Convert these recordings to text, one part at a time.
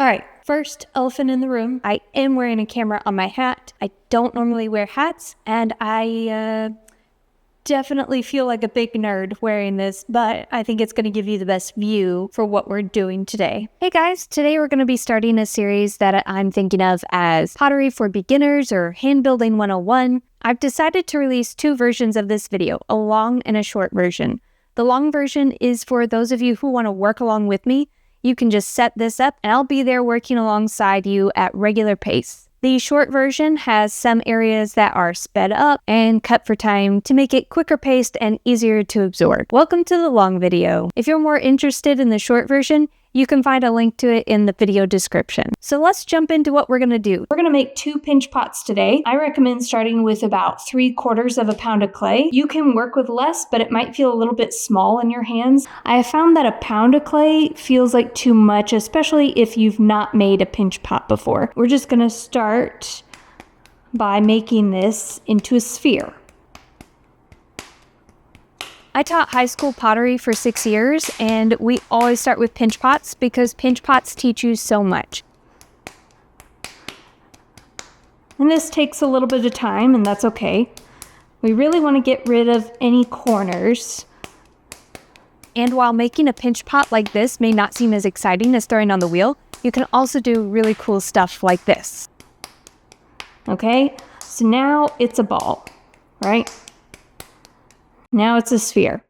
All right, first elephant in the room. I am wearing a camera on my hat. I don't normally wear hats, and I definitely feel like a big nerd wearing this, but I think it's going to give you the best view for what we're doing today. Hey guys, today we're going to be starting a series that I'm thinking of as Pottery for Beginners or Handbuilding 101. I've decided to release two versions of this video, a long and a short version. The long version is for those of you who want to work along with me. You can just set this up and I'll be there working alongside you at regular pace. The short version has some areas that are sped up and cut for time to make it quicker paced and easier to absorb. Welcome to the long video. If you're more interested in the short version, you can find a link to it in the video description. So let's jump into what we're gonna do. We're gonna make 2 pinch pots today. I recommend starting with about 3/4 of a pound of clay. You can work with less, but it might feel a little bit small in your hands. I have found that a pound of clay feels like too much, especially if you've not made a pinch pot before. We're just gonna start by making this into a sphere. I taught high school pottery for 6 years, and we always start with pinch pots because pinch pots teach you so much. And this takes a little bit of time, and that's okay. We really want to get rid of any corners. And while making a pinch pot like this may not seem as exciting as throwing on the wheel, you can also do really cool stuff like this. Okay, so now it's a ball, right? Now it's a sphere.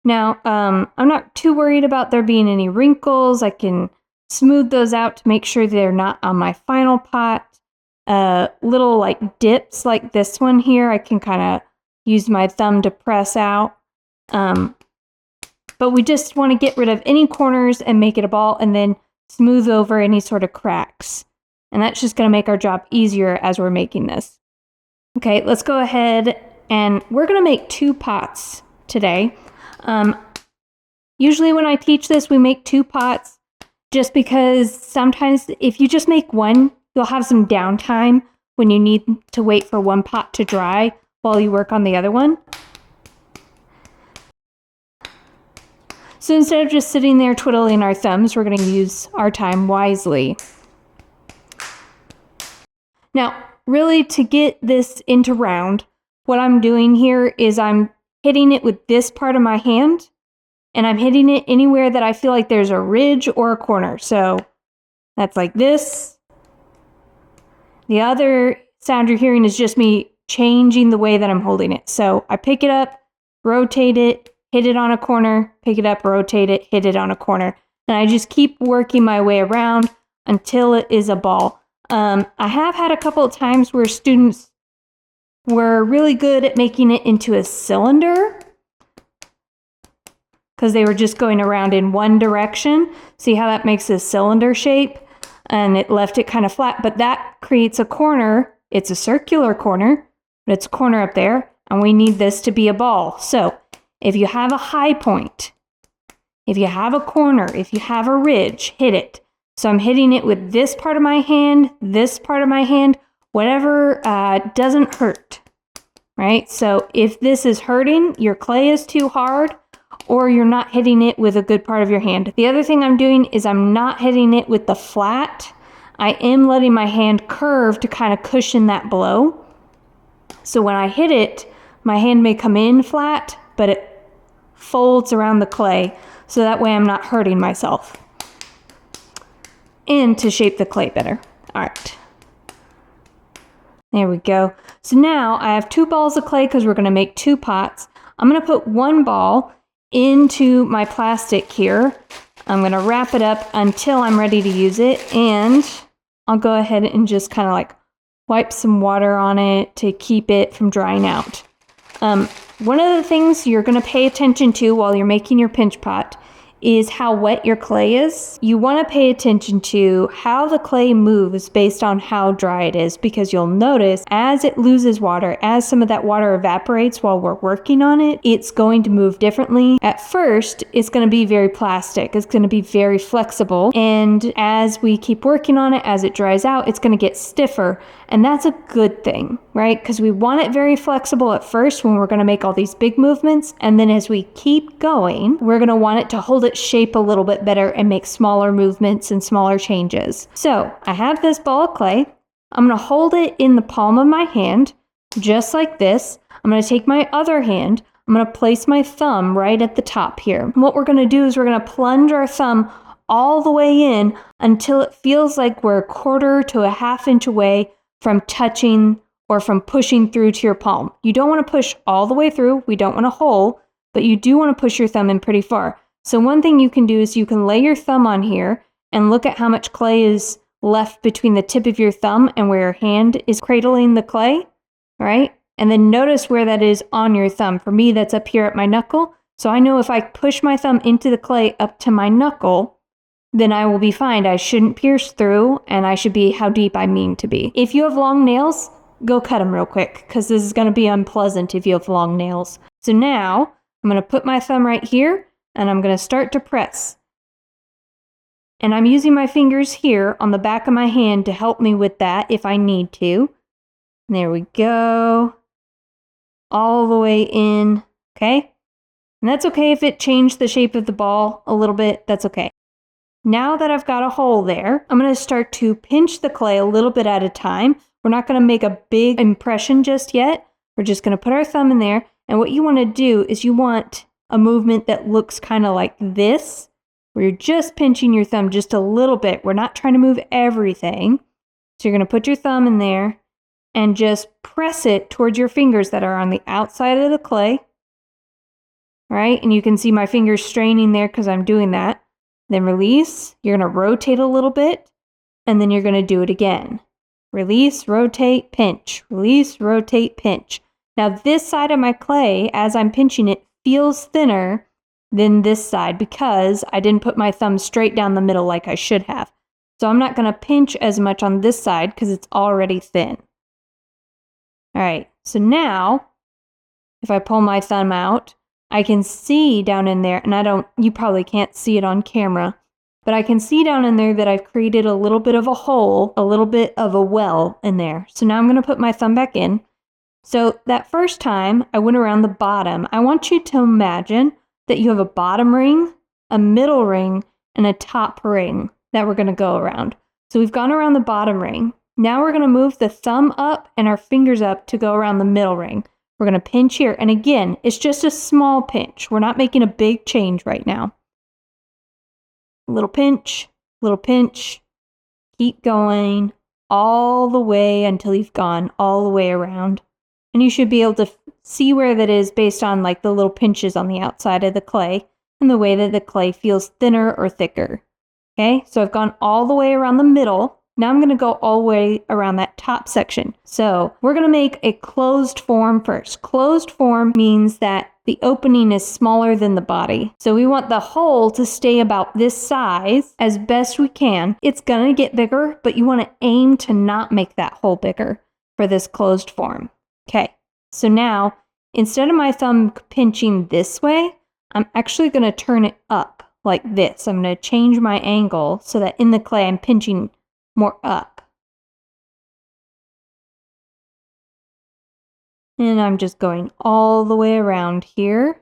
Now, I'm not too worried about there being any wrinkles. I can smooth those out to make sure they're not on my final pot. Little like dips like this one here, I can kind of use my thumb to press out. But we just want to get rid of any corners and make it a ball and then smooth over any sort of cracks. And that's just going to make our job easier as we're making this. Okay, let's go ahead. And we're going to make 2 pots today. Usually when I teach this, we make 2 pots just because sometimes if you just make one, you'll have some downtime when you need to wait for one pot to dry while you work on the other one. So instead of just sitting there twiddling our thumbs, we're going to use our time wisely. Now, really to get this into round, what I'm doing here is I'm hitting it with this part of my hand, and I'm hitting it anywhere that I feel like there's a ridge or a corner. So that's like this. The other sound you're hearing is just me changing the way that I'm holding it. So I pick it up, rotate it, hit it on a corner, pick it up, rotate it, hit it on a corner. And I just keep working my way around until it is a ball. I have had a couple of times where students were really good at making it into a cylinder because they were just going around in one direction. See how that makes a cylinder shape? And it left it kind of flat, but that creates a corner. It's a circular corner, but it's a corner up there, and we need this to be a ball. So if you have a high point, if you have a corner, if you have a ridge, hit it. So I'm hitting it with this part of my hand, this part of my hand, whatever doesn't hurt, right? So if this is hurting, your clay is too hard, or you're not hitting it with a good part of your hand. The other thing I'm doing is I'm not hitting it with the flat. I am letting my hand curve to kind of cushion that blow. So when I hit it, my hand may come in flat, but it folds around the clay, so that way I'm not hurting myself. And to shape the clay better. All right. There we go. So now I have 2 balls of clay because we're going to make 2 pots. I'm going to put 1 ball into my plastic here. I'm going to wrap it up until I'm ready to use it. And I'll go ahead and just kind of like wipe some water on it to keep it from drying out. One of the things you're going to pay attention to while you're making your pinch pot is how wet your clay is. You want to pay attention to how the clay moves based on how dry it is, because you'll notice as it loses water, as some of that water evaporates while we're working on it, it's going to move differently. At first, it's going to be very plastic. It's going to be very flexible. And as we keep working on it, as it dries out, it's going to get stiffer. And that's a good thing. right? Because we want it very flexible at first when we're going to make all these big movements. And then as we keep going, we're going to want it to hold its shape a little bit better and make smaller movements and smaller changes. So I have this ball of clay. I'm going to hold it in the palm of my hand, just like this. I'm going to take my other hand. I'm going to place my thumb right at the top here. And what we're going to do is we're going to plunge our thumb all the way in until it feels like we're 1/4 to a 1/2 inch away from touching or from pushing through to your palm. You don't want to push all the way through. We don't want a hole, but you do want to push your thumb in pretty far. So one thing you can do is you can lay your thumb on here and look at how much clay is left between the tip of your thumb and where your hand is cradling the clay, all right? And then notice where that is on your thumb. For me, that's up here at my knuckle. So I know if I push my thumb into the clay up to my knuckle, then I will be fine. I shouldn't pierce through, and I should be how deep I mean to be. If you have long nails, go cut them real quick, because this is going to be unpleasant if you have long nails. So now, I'm going to put my thumb right here, and I'm going to start to press. And I'm using my fingers here on the back of my hand to help me with that if I need to. There we go. All the way in, okay? And that's okay if it changed the shape of the ball a little bit, that's okay. Now that I've got a hole there, I'm going to start to pinch the clay a little bit at a time. We're not going to make a big impression just yet. We're just going to put our thumb in there. And what you want to do is you want a movement that looks kind of like this, where you're just pinching your thumb just a little bit. We're not trying to move everything. So you're going to put your thumb in there and just press it towards your fingers that are on the outside of the clay. All right? And you can see my fingers straining there because I'm doing that. Then release, you're going to rotate a little bit, and then you're going to do it again. Release, rotate, pinch. Release, rotate, pinch. Now this side of my clay, as I'm pinching it, feels thinner than this side because I didn't put my thumb straight down the middle like I should have. So I'm not going to pinch as much on this side because it's already thin. All right, so now, if I pull my thumb out, I can see down in there, and you probably can't see it on camera, but I can see down in there that I've created a little bit of a hole, a little bit of a well in there. So now I'm going to put my thumb back in. So that first time I went around the bottom, I want you to imagine that you have a bottom ring, a middle ring, and a top ring that we're going to go around. So we've gone around the bottom ring. Now we're going to move the thumb up and our fingers up to go around the middle ring. We're going to pinch here. And again, it's just a small pinch. We're not making a big change right now. Little pinch, keep going all the way until you've gone all the way around. And you should be able to see where that is based on like the little pinches on the outside of the clay and the way that the clay feels thinner or thicker. Okay, so I've gone all the way around the middle. Now I'm going to go all the way around that top section. So we're going to make a closed form first. Closed form means that the opening is smaller than the body. So we want the hole to stay about this size as best we can. It's going to get bigger, but you want to aim to not make that hole bigger for this closed form. Okay, so now instead of my thumb pinching this way, I'm actually going to turn it up like this. I'm going to change my angle so that in the clay I'm pinching more up. And I'm just going all the way around here.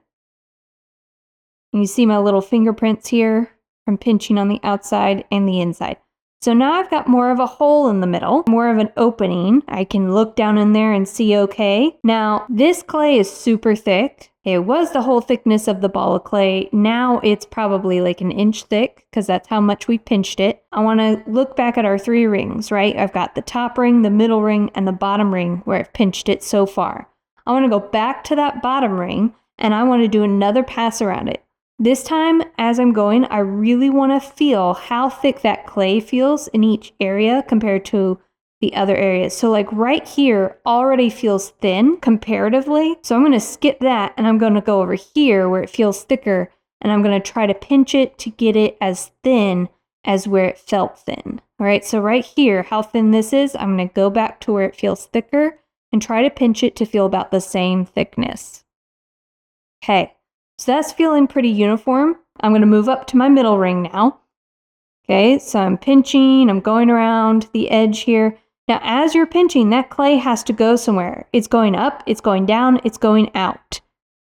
You see my little fingerprints here from pinching on the outside and the inside. So now I've got more of a hole in the middle, more of an opening. I can look down in there and see okay. Now, this clay is super thick. It was the whole thickness of the ball of clay. Now it's probably like 1 inch thick because that's how much we pinched it. I want to look back at our 3 rings, right? I've got the top ring, the middle ring, and the bottom ring where I've pinched it so far. I want to go back to that bottom ring and I want to do another pass around it. This time, as I'm going, I really want to feel how thick that clay feels in each area compared to the other areas. So like right here already feels thin comparatively. So I'm going to skip that and I'm going to go over here where it feels thicker and I'm going to try to pinch it to get it as thin as where it felt thin. All right, so right here, how thin this is, I'm going to go back to where it feels thicker and try to pinch it to feel about the same thickness. Okay. So that's feeling pretty uniform. I'm going to move up to my middle ring now. Okay, so I'm pinching, I'm going around the edge here. Now, as you're pinching, that clay has to go somewhere. It's going up, it's going down, it's going out.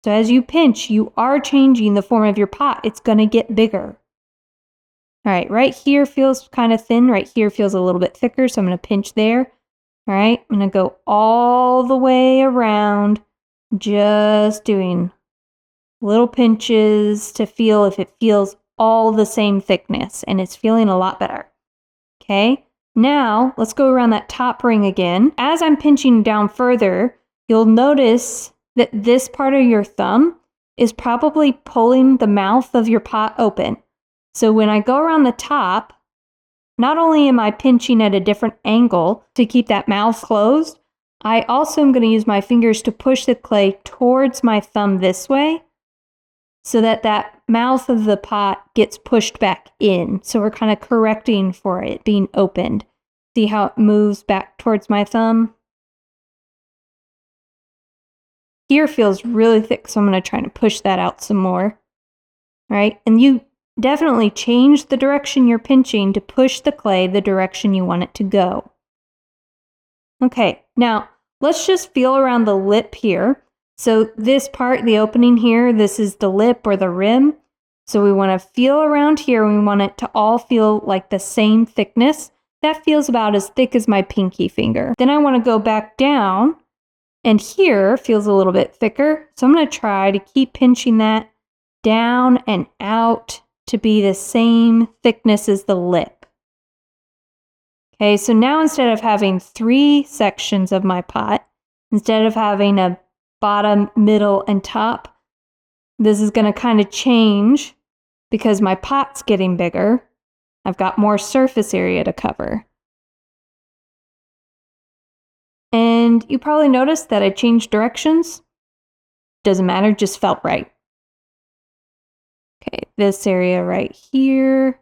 So as you pinch, you are changing the form of your pot. It's going to get bigger. All right, right here feels kind of thin. Right here feels a little bit thicker, so I'm going to pinch there. All right, I'm going to go all the way around, just doing little pinches to feel if it feels all the same thickness, and it's feeling a lot better. Okay, now let's go around that top ring again. As I'm pinching down further, you'll notice that this part of your thumb is probably pulling the mouth of your pot open. So when I go around the top, not only am I pinching at a different angle to keep that mouth closed, I also am going to use my fingers to push the clay towards my thumb this way so that that mouth of the pot gets pushed back in. So we're kind of correcting for it being opened. See how it moves back towards my thumb? Here feels really thick, so I'm going to try to push that out some more. All right, and you definitely change the direction you're pinching to push the clay the direction you want it to go. Okay, now let's just feel around the lip here. So this part, the opening here, this is the lip or the rim. So we want to feel around here. We want it to all feel like the same thickness. That feels about as thick as my pinky finger. Then I want to go back down, and here feels a little bit thicker. So I'm going to try to keep pinching that down and out to be the same thickness as the lip. Okay, so now instead of having 3 sections of my pot, instead of having a bottom, middle, and top, this is going to kind of change because my pot's getting bigger. I've got more surface area to cover. And you probably noticed that I changed directions. Doesn't matter, just felt right. Okay, this area right here.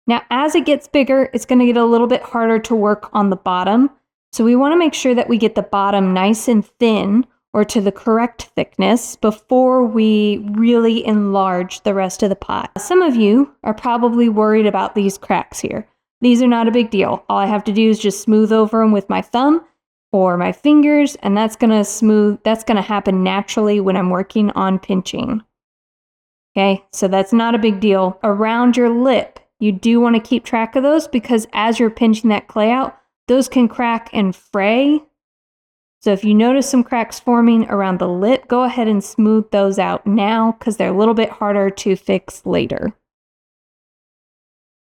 Now, as it gets bigger, it's going to get a little bit harder to work on the bottom. So we want to make sure that we get the bottom nice and thin or to the correct thickness before we really enlarge the rest of the pot. Some of you are probably worried about these cracks here. These are not a big deal. All I have to do is just smooth over them with my thumb or my fingers, and that's going to happen naturally when I'm working on pinching. Okay, so that's not a big deal. Around your lip, you do want to keep track of those because as you're pinching that clay out, those can crack and fray. So if you notice some cracks forming around the lip, go ahead and smooth those out now because they're a little bit harder to fix later.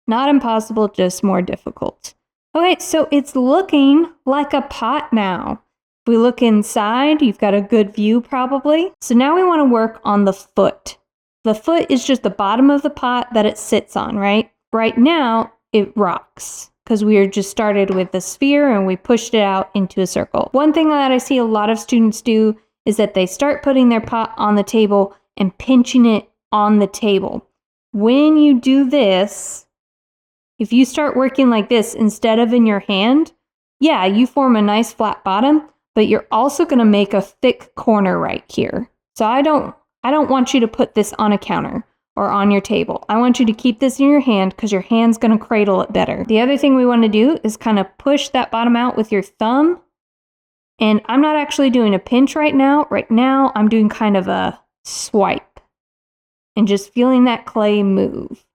Not impossible, just more difficult. Okay, so it's looking like a pot now. If we look inside, you've got a good view probably. So now we want to work on the foot. The foot is just the bottom of the pot that it sits on, right? Right now, it rocks because we are just started with the sphere and we pushed it out into a circle. One thing that I see a lot of students do is that they start putting their pot on the table and pinching it on the table. When you do this, if you start working like this instead of in your hand, yeah, you form a nice flat bottom, but you're also going to make a thick corner right here. So I don't want you to put this on a counter or on your table. I want you to keep this in your hand because your hand's going to cradle it better. The other thing we want to do is kind of push that bottom out with your thumb. And I'm not actually doing a pinch right now. Right now, I'm doing kind of a swipe and just feeling that clay move.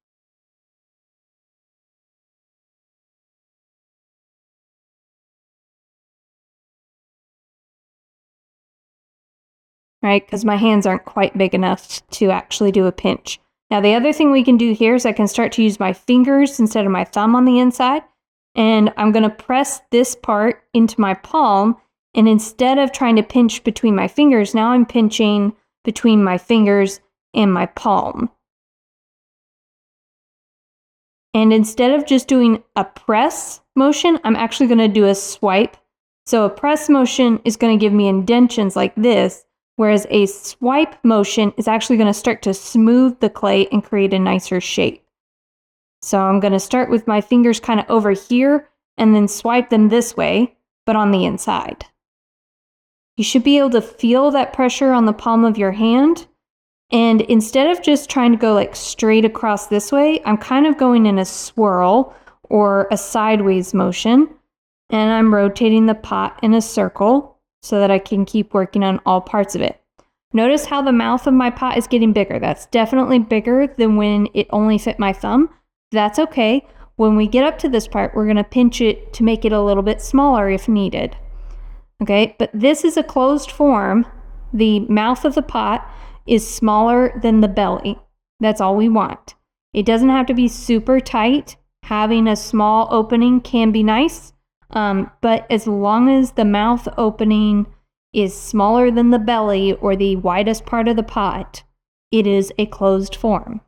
Right? Because my hands aren't quite big enough to actually do a pinch. Now, the other thing we can do here is I can start to use my fingers instead of my thumb on the inside. And I'm going to press this part into my palm. And instead of trying to pinch between my fingers, now I'm pinching between my fingers and my palm. And instead of just doing a press motion, I'm actually going to do a swipe. So a press motion is going to give me indentions like this, whereas a swipe motion is actually going to start to smooth the clay and create a nicer shape. So I'm going to start with my fingers kind of over here and then swipe them this way, but on the inside. You should be able to feel that pressure on the palm of your hand. And instead of just trying to go like straight across this way, I'm kind of going in a swirl or a sideways motion. And I'm rotating the pot in a circle so that I can keep working on all parts of it. Notice how the mouth of my pot is getting bigger. That's definitely bigger than when it only fit my thumb. That's okay. When we get up to this part, we're going to pinch it to make it a little bit smaller if needed. Okay, but this is a closed form. The mouth of the pot is smaller than the belly. That's all we want. It doesn't have to be super tight. Having a small opening can be nice, but as long as the mouth opening is smaller than the belly or the widest part of the pot, it is a closed form.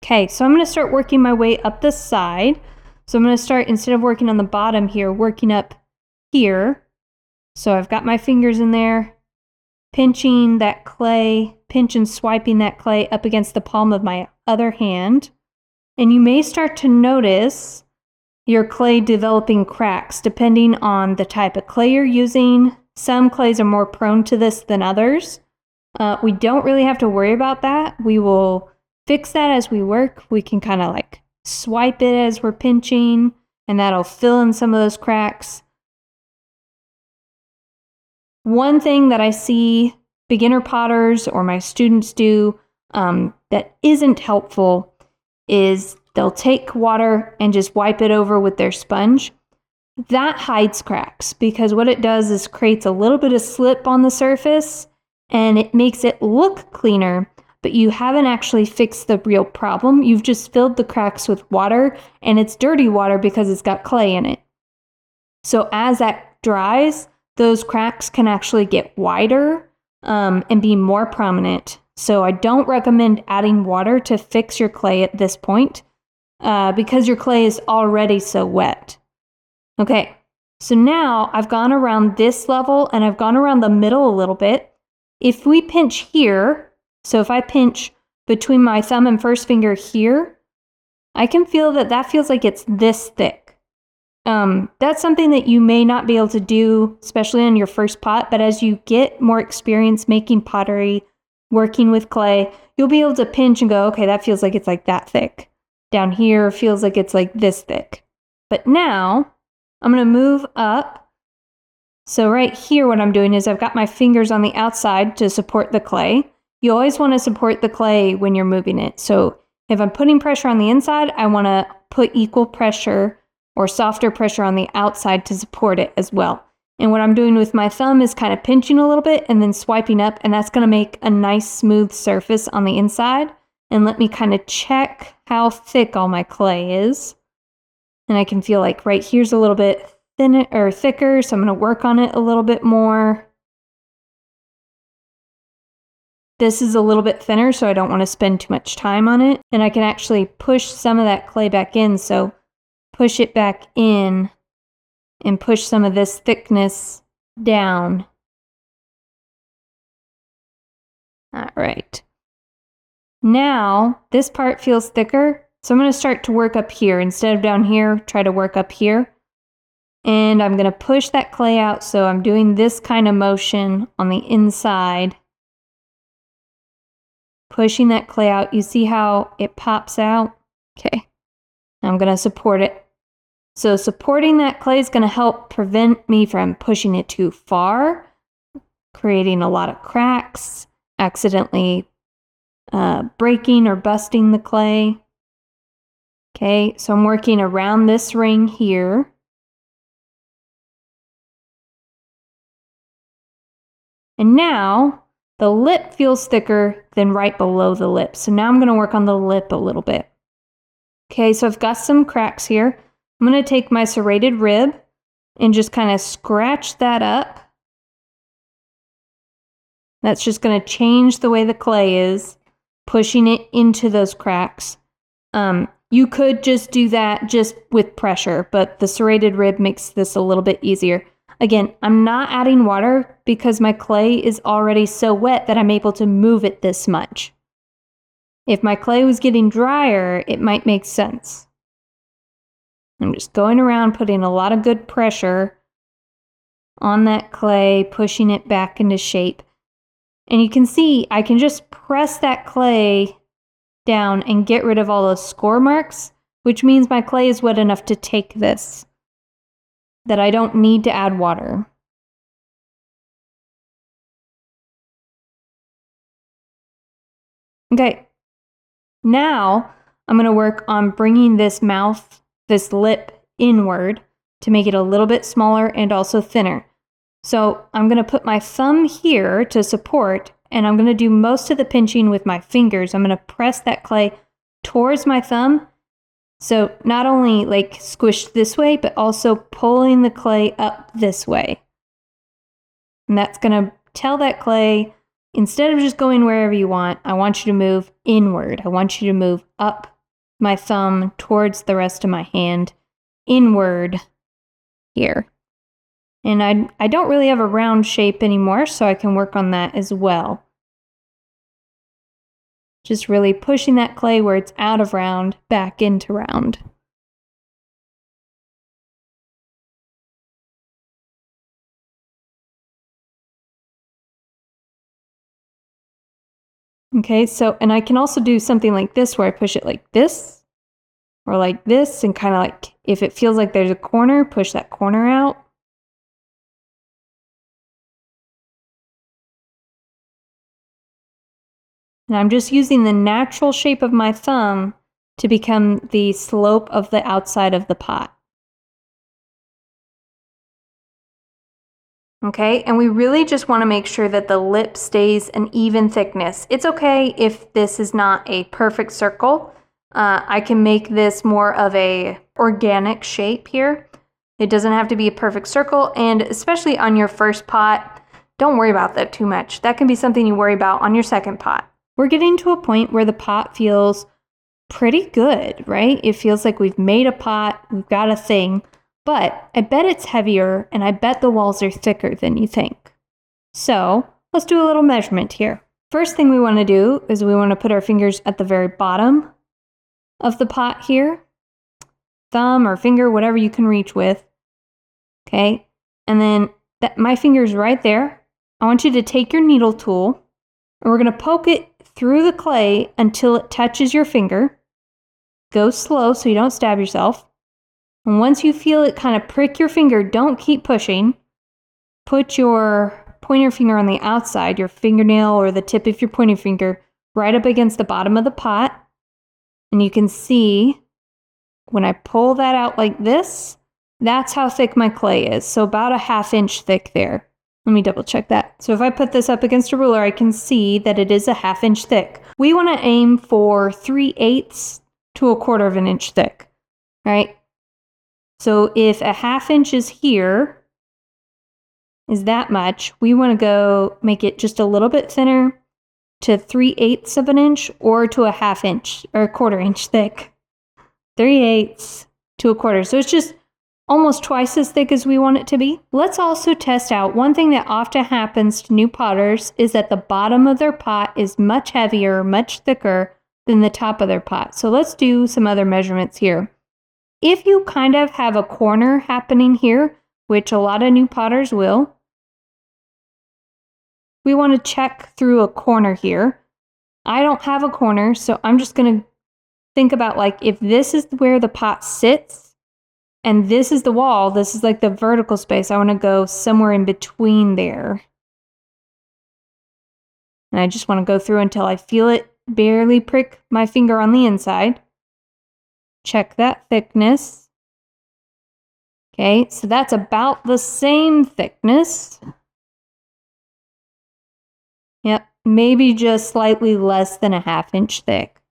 Okay, so I'm going to start working my way up the side. So I'm going to start, instead of working on the bottom here, working up here. So I've got my fingers in there, pinching that clay, pinch and swiping that clay up against the palm of my other hand. And you may start to notice your clay developing cracks depending on the type of clay you're using. Some clays are more prone to this than others. We don't really have to worry about that. We will fix that as we work. We can kind of like swipe it as we're pinching, and that'll fill in some of those cracks. One thing that I see beginner potters or my students do that isn't helpful is they'll take water and just wipe it over with their sponge. That hides cracks because what it does is creates a little bit of slip on the surface and it makes it look cleaner, but you haven't actually fixed the real problem. You've just filled the cracks with water, and it's dirty water because it's got clay in it. So as that dries, those cracks can actually get wider and be more prominent. So I don't recommend adding water to fix your clay at this point because your clay is already so wet. Okay, so now I've gone around this level and I've gone around the middle a little bit. If we pinch here, so if I pinch between my thumb and first finger here, I can feel that that feels like it's this thick. That's something that you may not be able to do, especially on your first pot, but as you get more experience making pottery, working with clay, you'll be able to pinch and go, okay, that feels like it's like that thick. Down here feels like it's like this thick. But now I'm going to move up. So right here what I'm doing is I've got my fingers on the outside to support the clay. You always want to support the clay when you're moving it. So if I'm putting pressure on the inside, I want to put equal pressure or softer pressure on the outside to support it as well. And what I'm doing with my thumb is kind of pinching a little bit and then swiping up, and that's going to make a nice smooth surface on the inside. And let me kind of check how thick all my clay is. And I can feel like right here's a little bit thinner or thicker, so I'm going to work on it a little bit more. This is a little bit thinner, so I don't want to spend too much time on it. And I can actually push some of that clay back in, so push it back in and push some of this thickness down. All right. Now, this part feels thicker, so I'm going to start to work up here. Instead of down here, try to work up here. And I'm going to push that clay out, so I'm doing this kind of motion on the inside. Pushing that clay out. You see how it pops out? Okay. I'm going to support it. So supporting that clay is going to help prevent me from pushing it too far, creating a lot of cracks, accidentally breaking or busting the clay. Okay, so I'm working around this ring here. And now the lip feels thicker than right below the lip. So now I'm going to work on the lip a little bit. Okay, so I've got some cracks here. I'm going to take my serrated rib and just kind of scratch that up. That's just going to change the way the clay is, pushing it into those cracks. You could just do that just with pressure, but the serrated rib makes this a little bit easier. Again, I'm not adding water because my clay is already so wet that I'm able to move it this much. If my clay was getting drier, it might make sense. I'm just going around putting a lot of good pressure on that clay, pushing it back into shape. And you can see I can just press that clay down and get rid of all those score marks, which means my clay is wet enough to take this. that I don't need to add water. Okay, now I'm going to work on bringing this lip inward to make it a little bit smaller and also thinner. So I'm going to put my thumb here to support, and I'm going to do most of the pinching with my fingers. I'm going to press that clay towards my thumb. So not only like squished this way, but also pulling the clay up this way. And that's going to tell that clay, instead of just going wherever you want, I want you to move inward. I want you to move up my thumb towards the rest of my hand, inward here. And I don't really have a round shape anymore, so I can work on that as well. Just really pushing that clay where it's out of round, back into round. Okay, so, and I can also do something like this where I push it like this, or like this, and kind of like, if it feels like there's a corner, push that corner out. And I'm just using the natural shape of my thumb to become the slope of the outside of the pot. Okay, and we really just want to make sure that the lip stays an even thickness. It's okay if this is not a perfect circle. I can make this more of a organic shape here. It doesn't have to be a perfect circle, and especially on your first pot, don't worry about that too much. That can be something you worry about on your second pot. We're getting to a point where the pot feels pretty good, right? It feels like we've made a pot, we've got a thing, but I bet it's heavier and I bet the walls are thicker than you think. So let's do a little measurement here. First thing we want to do is we want to put our fingers at the very bottom of the pot here. Thumb or finger, whatever you can reach with. Okay, and then my finger's right there. I want you to take your needle tool and we're going to poke it through the clay until it touches your finger. Go slow so you don't stab yourself. And once you feel it kind of prick your finger, don't keep pushing. Put your pointer finger on the outside, your fingernail or the tip of your pointer finger, right up against the bottom of the pot. And you can see when I pull that out like this, that's how thick my clay is. So about a 1/2 inch thick there. Let me double check that. So if I put this up against a ruler, I can see that it is a 1/2 inch thick. We want to aim for 3/8 to a 1/4 of an inch thick, right? So if a 1/2 inch is here, is that much, we want to go make it just a little bit thinner to 3/8 of an inch or to a 1/2 inch or a 1/4 inch thick. 3/8 to a 1/4. So it's just almost twice as thick as we want it to be. Let's also test out one thing that often happens to new potters is that the bottom of their pot is much heavier, much thicker than the top of their pot. So let's do some other measurements here. If you kind of have a corner happening here, which a lot of new potters will, we want to check through a corner here. I don't have a corner, so I'm just going to think about like if this is where the pot sits, and this is the wall, this is like the vertical space. I want to go somewhere in between there. And I just want to go through until I feel it barely prick my finger on the inside. Check that thickness. Okay, so that's about the same thickness. Yep, maybe just slightly less than a 1/2 inch thick.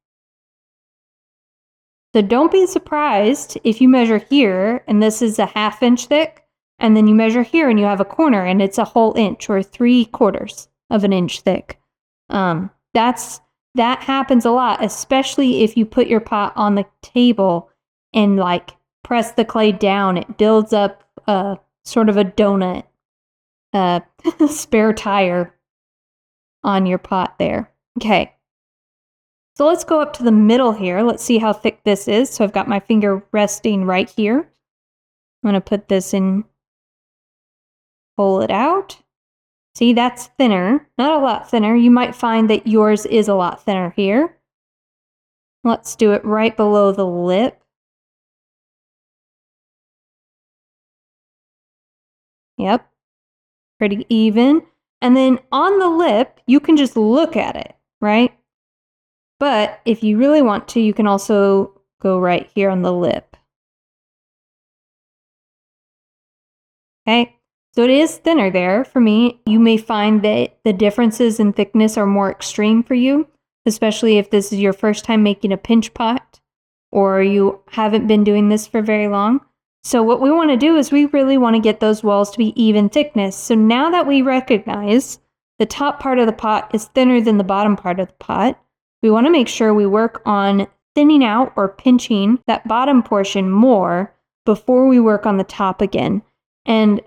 So don't be surprised if you measure here and this is a 1/2 inch thick, and then you measure here and you have a corner and it's a whole inch or 3/4 of an inch thick. That happens a lot, especially if you put your pot on the table and like press the clay down. It builds up sort of a donut, spare tire on your pot there. Okay. So let's go up to the middle here. Let's see how thick this is. So I've got my finger resting right here. I'm going to put this in, pull it out. See, that's thinner, not a lot thinner. You might find that yours is a lot thinner here. Let's do it right below the lip. Yep, pretty even. And then on the lip, you can just look at it, right? But if you really want to, you can also go right here on the lip. Okay, so it is thinner there for me. You may find that the differences in thickness are more extreme for you, especially if this is your first time making a pinch pot or you haven't been doing this for very long. So what we want to do is we really want to get those walls to be even thickness. So now that we recognize the top part of the pot is thinner than the bottom part of the pot, we want to make sure we work on thinning out or pinching that bottom portion more before we work on the top again. And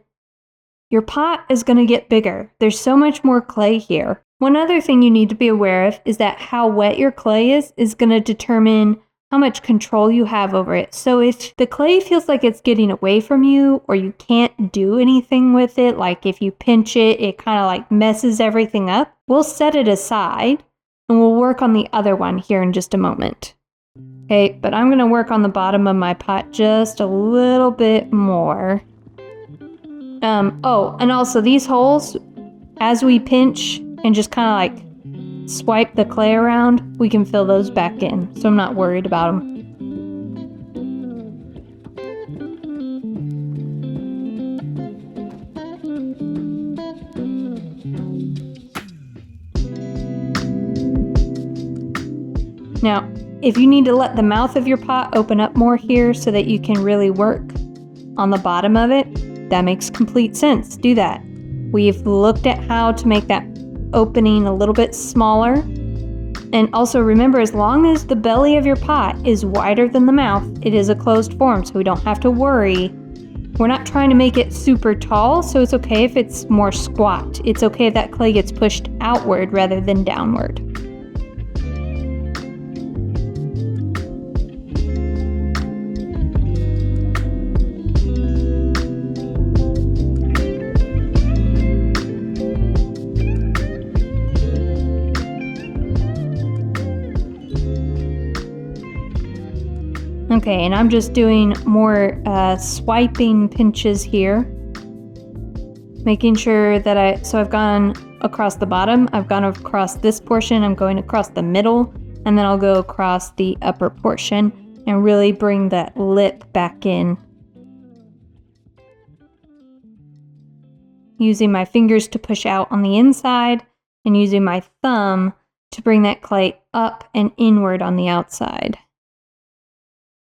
your pot is going to get bigger. There's so much more clay here. One other thing you need to be aware of is that how wet your clay is going to determine how much control you have over it. So if the clay feels like it's getting away from you or you can't do anything with it, like if you pinch it, it kind of like messes everything up, we'll set it aside and we'll work on the other one here in just a moment. Okay, but I'm going to work on the bottom of my pot just a little bit more. Oh, and also these holes, as we pinch and just kind of like swipe the clay around, we can fill those back in, so I'm not worried about them. Now, if you need to let the mouth of your pot open up more here so that you can really work on the bottom of it, that makes complete sense. Do that. We've looked at how to make that opening a little bit smaller. And also remember, as long as the belly of your pot is wider than the mouth, it is a closed form, so we don't have to worry. We're not trying to make it super tall, so it's okay if it's more squat. It's okay if that clay gets pushed outward rather than downward. Okay, and I'm just doing more swiping pinches here. Making sure that I've gone across the bottom, I've gone across this portion, I'm going across the middle, and then I'll go across the upper portion and really bring that lip back in. Using my fingers to push out on the inside and using my thumb to bring that clay up and inward on the outside.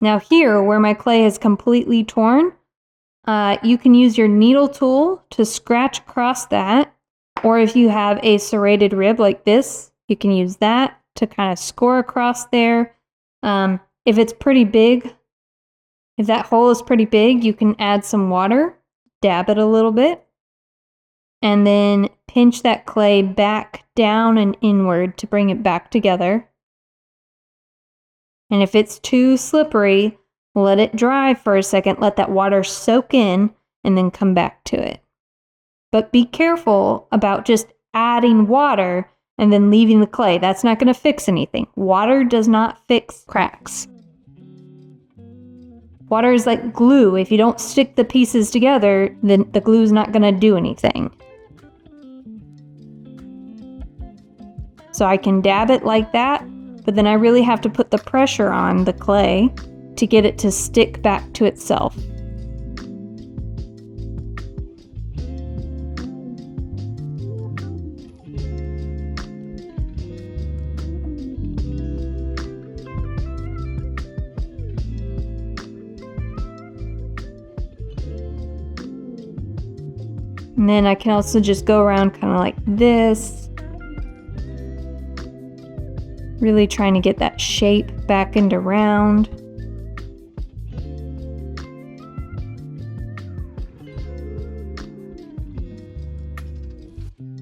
Now here, where my clay is completely torn, you can use your needle tool to scratch across that, or if you have a serrated rib like this, you can use that to kind of score across there. If it's pretty big, if that hole is pretty big, you can add some water, dab it a little bit, and then pinch that clay back down and inward to bring it back together. And if it's too slippery, let it dry for a second, let that water soak in, and then come back to it. But be careful about just adding water and then leaving the clay. That's not going to fix anything. Water does not fix cracks. Water is like glue. If you don't stick the pieces together, then the glue is not going to do anything. So I can dab it like that, but then I really have to put the pressure on the clay to get it to stick back to itself. And then I can also just go around kind of like this. Really trying to get that shape back into round.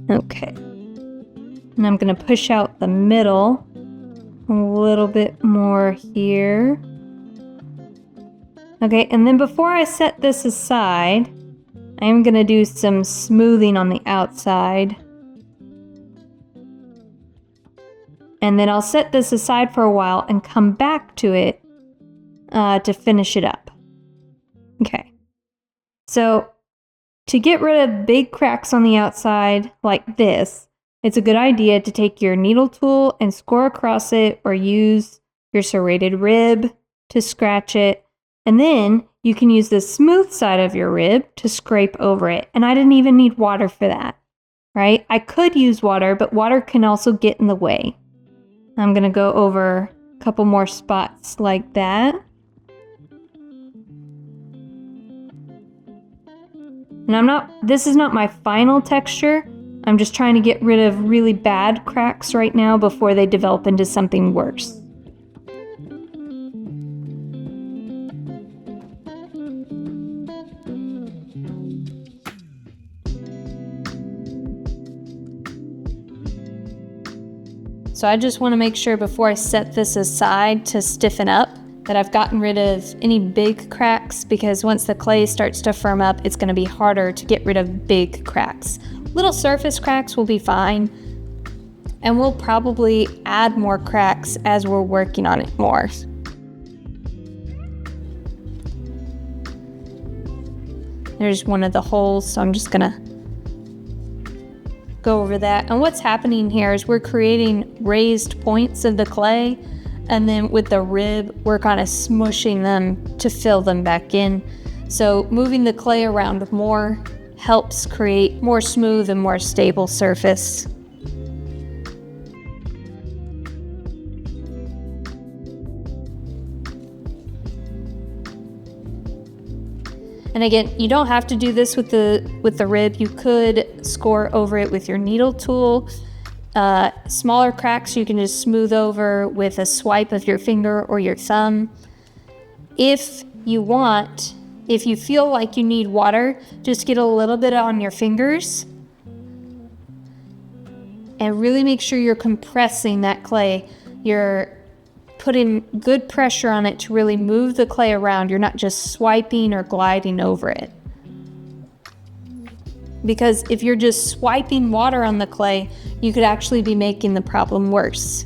Okay. And I'm going to push out the middle a little bit more here. Okay, and then before I set this aside, I'm going to do some smoothing on the outside. And then I'll set this aside for a while and come back to it to finish it up. Okay. So To get rid of big cracks on the outside like this, it's a good idea to take your needle tool and score across it, or use your serrated rib to scratch it. And then you can use the smooth side of your rib to scrape over it. And I didn't even need water for that, right? I could use water, but water can also get in the way. I'm going to go over a couple more spots like that. And this is not my final texture. I'm just trying to get rid of really bad cracks right now before they develop into something worse. So I just want to make sure before I set this aside to stiffen up that I've gotten rid of any big cracks, because once the clay starts to firm up, it's going to be harder to get rid of big cracks. Little surface cracks will be fine, and we'll probably add more cracks as we're working on it more. There's one of the holes, so I'm just going to go over that. And what's happening here is we're creating raised points of the clay, and then with the rib, we're kind of smushing them to fill them back in. So moving the clay around more helps create more smooth and more stable surface. And again, you don't have to do this with the rib. You could score over it with your needle tool. Smaller cracks you can just smooth over with a swipe of your finger or your thumb. If you feel like you need water, just get a little bit on your fingers and really make sure you're compressing that clay. You're putting good pressure on it to really move the clay around. You're not just swiping or gliding over it. Because if you're just swiping water on the clay, you could actually be making the problem worse.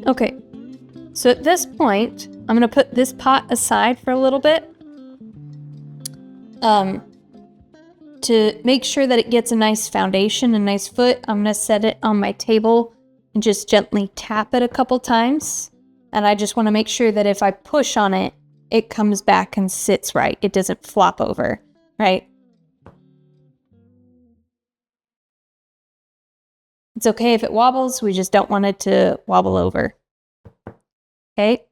Okay, so at this point, I'm going to put this pot aside for a little bit to make sure that it gets a nice foundation, a nice foot. I'm going to set it on my table and just gently tap it a couple times. And I just want to make sure that if I push on it, it comes back and sits right. It doesn't flop over, right? It's okay if it wobbles, we just don't want it to wobble over. Okay.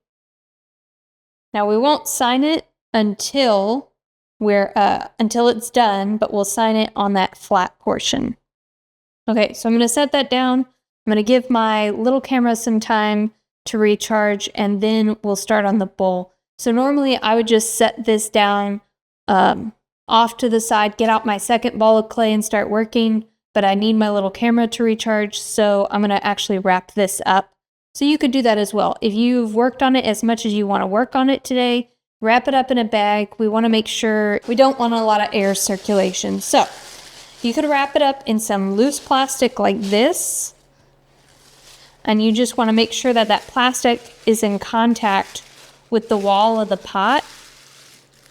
Now we won't sign it until it's done, but we'll sign it on that flat portion. Okay, so I'm going to set that down. I'm going to give my little camera some time to recharge, and then we'll start on the bowl. So normally I would just set this down off to the side, get out my second ball of clay and start working. But I need my little camera to recharge, so I'm going to actually wrap this up. So you could do that as well. If you've worked on it as much as you want to work on it today, wrap it up in a bag. We want to make sure we don't want a lot of air circulation. So you could wrap it up in some loose plastic like this, and you just want to make sure that that plastic is in contact with the wall of the pot.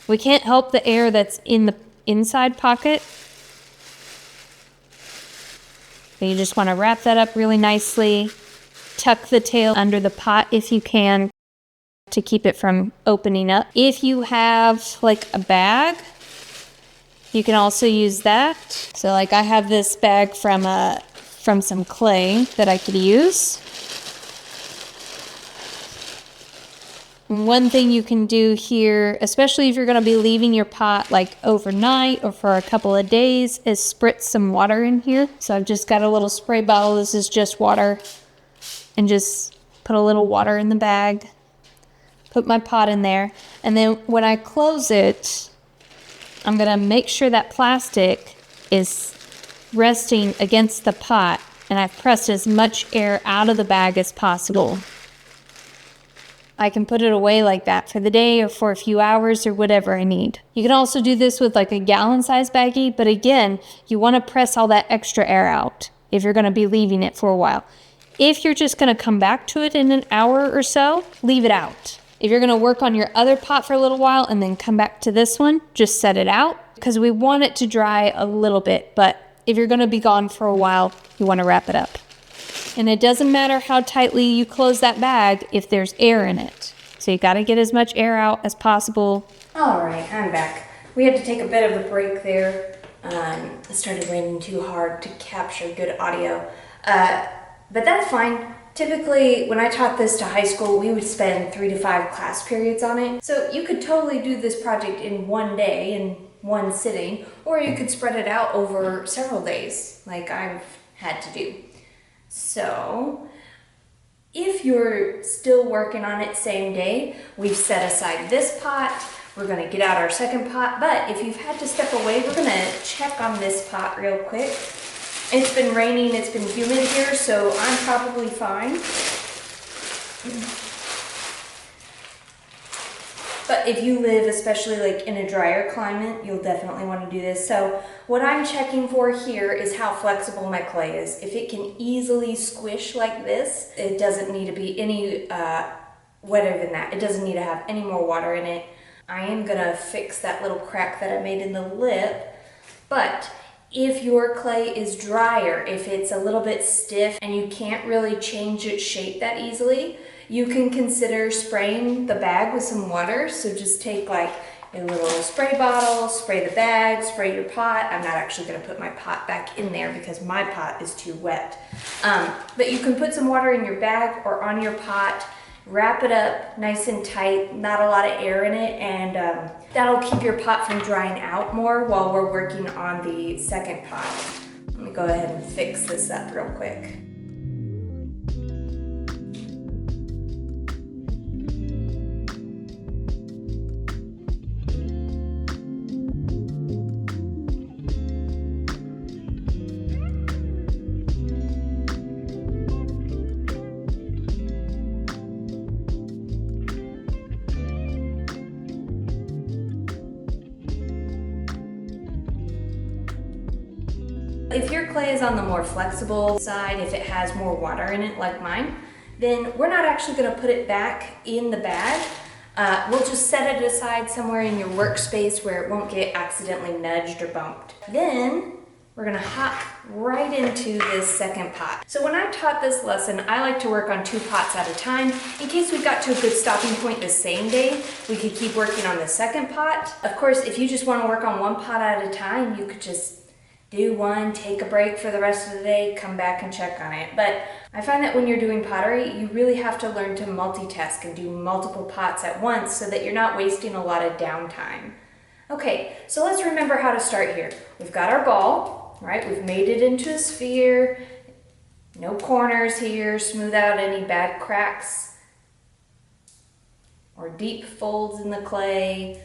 We can't help the air that's in the inside pocket. So you just want to wrap that up really nicely. Tuck the tail under the pot if you can to keep it from opening up. If you have like a bag, you can also use that. So like I have this bag from some clay that I could use. One thing you can do here, especially if you're going to be leaving your pot like overnight or for a couple of days, is spritz some water in here. So I've just got a little spray bottle. This is just water. And just put a little water in the bag. Put my pot in there. And then when I close it, I'm gonna make sure that plastic is resting against the pot, and I've pressed as much air out of the bag as possible. I can put it away like that for the day or for a few hours or whatever I need. You can also do this with like a gallon-sized baggie, but again, you want to press all that extra air out if you're going to be leaving it for a while. If you're just going to come back to it in an hour or so, leave it out. If you're going to work on your other pot for a little while and then come back to this one, just set it out because we want it to dry a little bit, but if you're going to be gone for a while, you want to wrap it up. And it doesn't matter how tightly you close that bag if there's air in it. So you got to get as much air out as possible. All right, I'm back. We had to take a bit of a break there. It started raining too hard to capture good audio. But that's fine. Typically, when I taught this to high school, we would spend 3 to 5 class periods on it. So you could totally do this project in one day, in one sitting, or you could spread it out over several days, like I've had to do. So, if you're still working on it same day, we've set aside this pot, we're gonna get out our second pot, but if you've had to step away, we're gonna check on this pot real quick. It's been raining, it's been humid here, so I'm probably fine. But if you live, especially like in a drier climate, you'll definitely want to do this. So what I'm checking for here is how flexible my clay is. If it can easily squish like this, it doesn't need to be any wetter than that. It doesn't need to have any more water in it. I am gonna fix that little crack that I made in the lip. But if your clay is drier, if it's a little bit stiff and you can't really change its shape that easily, you can consider spraying the bag with some water. So just take like a little spray bottle, spray the bag, spray your pot. I'm not actually gonna put my pot back in there because my pot is too wet. But you can put some water in your bag or on your pot, wrap it up nice and tight, not a lot of air in it, and that'll keep your pot from drying out more while we're working on the second pot. Let me go ahead and fix this up real quick. If your clay is on the more flexible side, if it has more water in it like mine, then we're not actually going to put it back in the bag. We'll just set it aside somewhere in your workspace where it won't get accidentally nudged or bumped. Then we're going to hop right into this second pot. So when I taught this lesson, I like to work on 2 pots at a time. In case we got to a good stopping point the same day, we could keep working on the second pot. Of course, if you just want to work on 1 pot at a time, you could just do one, take a break for the rest of the day, come back and check on it. But I find that when you're doing pottery, you really have to learn to multitask and do multiple pots at once so that you're not wasting a lot of downtime. Okay, so let's remember how to start here. We've got our ball, right? We've made it into a sphere. No corners here, smooth out any bad cracks or deep folds in the clay.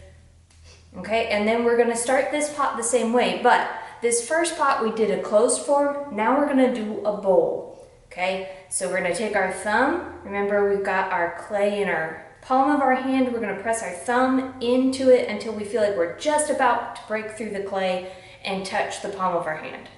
Okay, and then we're gonna start this pot the same way, but this first pot we did a closed form, now we're gonna do a bowl, okay? So we're gonna take our thumb, remember we've got our clay in our palm of our hand, we're gonna press our thumb into it until we feel like we're just about to break through the clay and touch the palm of our hand.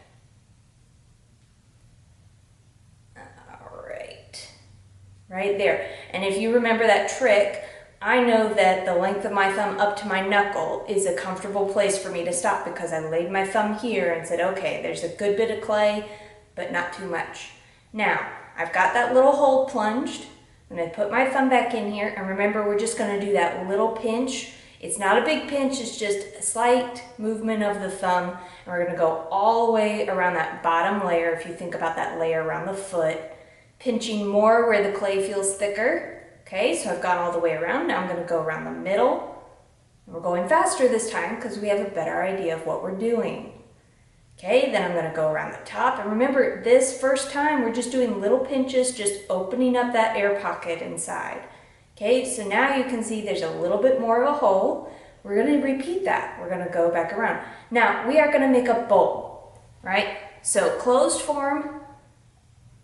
All right there. And if you remember that trick, I know that the length of my thumb up to my knuckle is a comfortable place for me to stop because I laid my thumb here and said, okay, there's a good bit of clay, but not too much. Now, I've got that little hole plunged. I'm gonna put my thumb back in here, and remember, we're just gonna do that little pinch. It's not a big pinch, it's just a slight movement of the thumb, and we're gonna go all the way around that bottom layer, if you think about that layer around the foot, pinching more where the clay feels thicker. Okay, so I've gone all the way around. Now I'm going to go around the middle. We're going faster this time because we have a better idea of what we're doing. Okay, then I'm going to go around the top. And remember, this first time we're just doing little pinches, just opening up that air pocket inside. Okay, so now you can see there's a little bit more of a hole. We're gonna repeat that. We're gonna go back around. Now, we are gonna make a bowl, right? So closed form,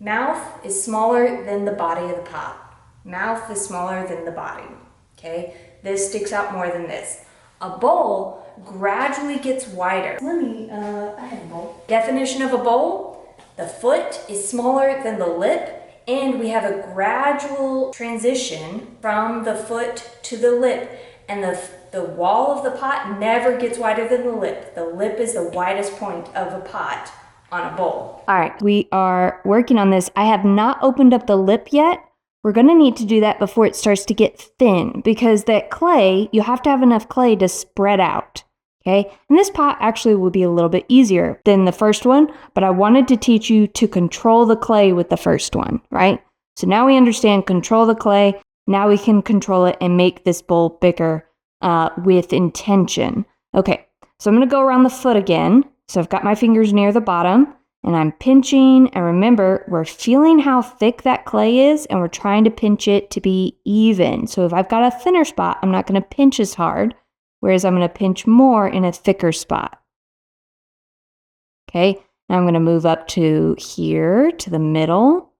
mouth is smaller than the body of the pot. Mouth is smaller than the body, okay? This sticks out more than this. A bowl gradually gets wider. I have a bowl. Definition of a bowl, the foot is smaller than the lip, and we have a gradual transition from the foot to the lip, and the wall of the pot never gets wider than the lip. The lip is the widest point of a pot on a bowl. All right, we are working on this. I have not opened up the lip yet. We're going to need to do that before it starts to get thin, because that clay, you have to have enough clay to spread out. Okay, and this pot actually will be a little bit easier than the first one, but I wanted to teach you to control the clay with the first one, right? So now we understand control the clay. Now we can control it and make this bowl bigger with intention. Okay, so I'm going to go around the foot again. So I've got my fingers near the bottom and I'm pinching. And remember, we're feeling how thick that clay is and we're trying to pinch it to be even. So if I've got a thinner spot, I'm not going to pinch as hard. Whereas I'm going to pinch more in a thicker spot. Okay, now I'm going to move up to here, to the middle.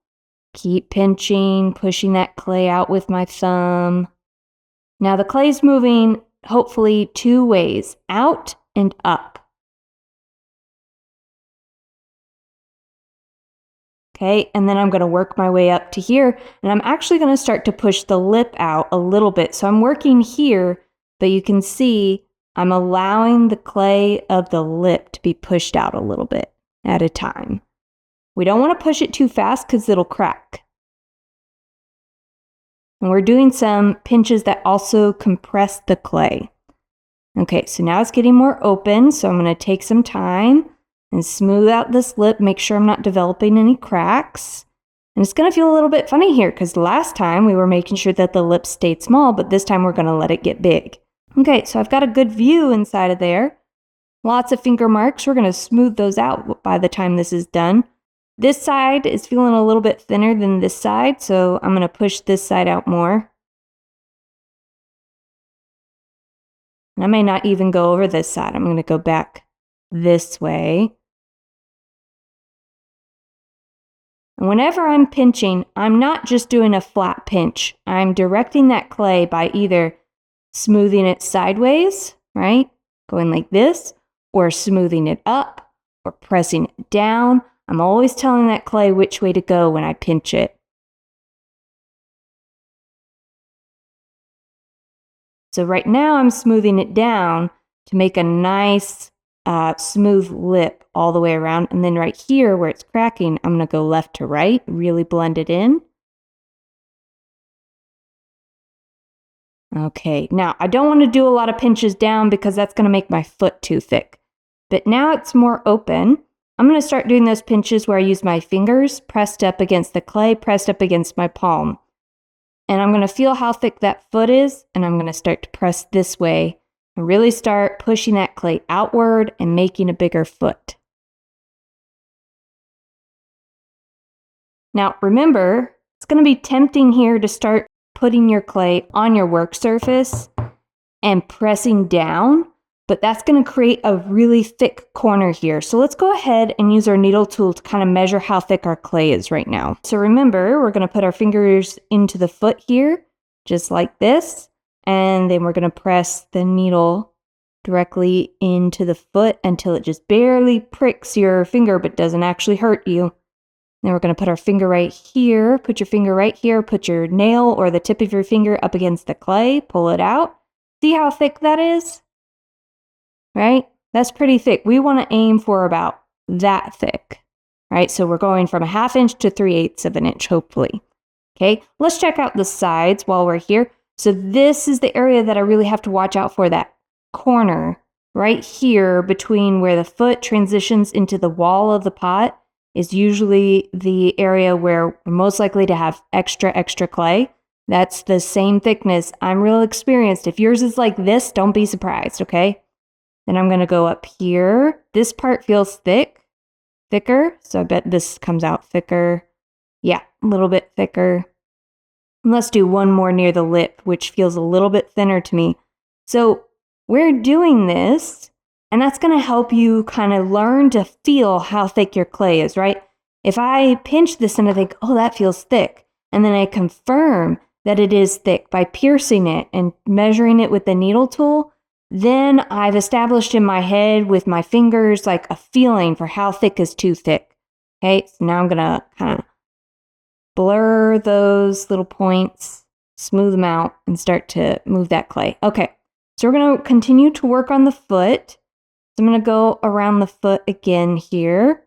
Keep pinching, pushing that clay out with my thumb. Now the clay's moving, hopefully, 2 ways, out and up. Okay, and then I'm going to work my way up to here, and I'm actually going to start to push the lip out a little bit. So I'm working here, but you can see I'm allowing the clay of the lip to be pushed out a little bit at a time. We don't want to push it too fast because it'll crack. And we're doing some pinches that also compress the clay. Okay, so now it's getting more open, so I'm going to take some time and smooth out this lip, make sure I'm not developing any cracks. And it's going to feel a little bit funny here because last time we were making sure that the lip stayed small, but this time we're going to let it get big. Okay, so I've got a good view inside of there. Lots of finger marks. We're going to smooth those out by the time this is done. This side is feeling a little bit thinner than this side, so I'm going to push this side out more. And I may not even go over this side. I'm going to go back this way. And whenever I'm pinching, I'm not just doing a flat pinch. I'm directing that clay by either smoothing it sideways, right? Going like this, or smoothing it up, or pressing it down. I'm always telling that clay which way to go when I pinch it. So right now I'm smoothing it down to make a nice smooth lip all the way around. And then right here where it's cracking, I'm going to go left to right, really blend it in. Okay, now I don't want to do a lot of pinches down because that's going to make my foot too thick. But now it's more open. I'm going to start doing those pinches where I use my fingers pressed up against the clay, pressed up against my palm. And I'm going to feel how thick that foot is, and I'm going to start to press this way and really start pushing that clay outward and making a bigger foot. Now remember, it's going to be tempting here to start putting your clay on your work surface and pressing down, but that's going to create a really thick corner here. So let's go ahead and use our needle tool to kind of measure how thick our clay is right now. So remember, we're going to put our fingers into the foot here, just like this, and then we're going to press the needle directly into the foot until it just barely pricks your finger but doesn't actually hurt you. Then we're going to put our finger right here, put your finger right here, put your nail or the tip of your finger up against the clay, pull it out. See how thick that is? Right? That's pretty thick. We want to aim for about that thick, right? So we're going from 1/2 inch to 3/8 of an inch, hopefully. Okay, let's check out the sides while we're here. So this is the area that I really have to watch out for, that corner right here between where the foot transitions into the wall of the pot is usually the area where we're most likely to have extra clay. That's the same thickness. I'm real experienced. If yours is like this, don't be surprised, okay? Then I'm going to go up here. This part feels thicker. So I bet this comes out thicker. Yeah, a little bit thicker. And let's do one more near the lip, which feels a little bit thinner to me. So we're doing this, and that's going to help you kind of learn to feel how thick your clay is, right? If I pinch this and I think, oh, that feels thick, and then I confirm that it is thick by piercing it and measuring it with the needle tool, then I've established in my head with my fingers like a feeling for how thick is too thick. Okay, so now I'm going to kind of blur those little points, smooth them out, and start to move that clay. Okay, so we're going to continue to work on the foot. So I'm going to go around the foot again here.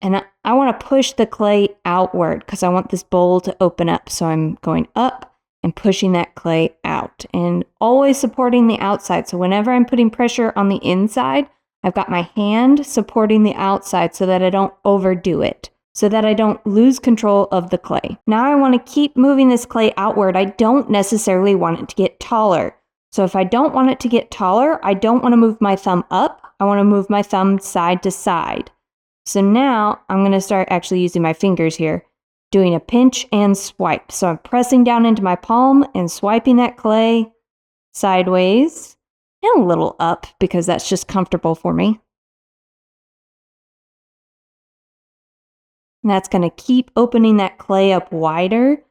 And I want to push the clay outward because I want this bowl to open up. So I'm going up and pushing that clay out and always supporting the outside. So whenever I'm putting pressure on the inside, I've got my hand supporting the outside so that I don't overdo it, so that I don't lose control of the clay. Now I want to keep moving this clay outward. I don't necessarily want it to get taller. So if I don't want it to get taller, I don't want to move my thumb up. I want to move my thumb side to side. So now I'm going to start actually using my fingers here, doing a pinch and swipe. So I'm pressing down into my palm and swiping that clay sideways and a little up because that's just comfortable for me. And that's going to keep opening that clay up wider.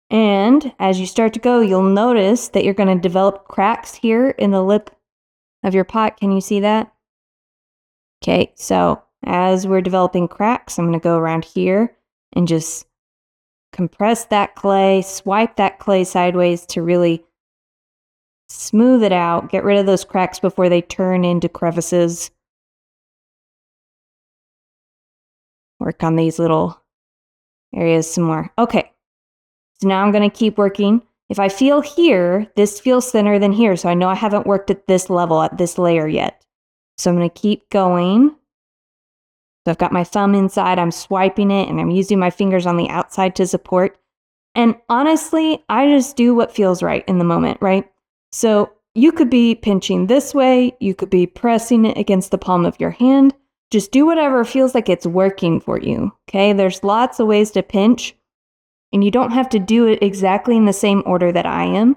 And as you start to go, you'll notice that you're going to develop cracks here in the lip of your pot. Can you see that? Okay, so as we're developing cracks, I'm going to go around here and just compress that clay, swipe that clay sideways to really smooth it out, get rid of those cracks before they turn into crevices. Work on these little areas some more. Okay, so now I'm going to keep working. If I feel here, this feels thinner than here, so I know I haven't worked at this level, at this layer yet. So I'm going to keep going. So I've got my thumb inside, I'm swiping it, and I'm using my fingers on the outside to support. And honestly, I just do what feels right in the moment, right? So you could be pinching this way, you could be pressing it against the palm of your hand. Just do whatever feels like it's working for you, okay? There's lots of ways to pinch, and you don't have to do it exactly in the same order that I am.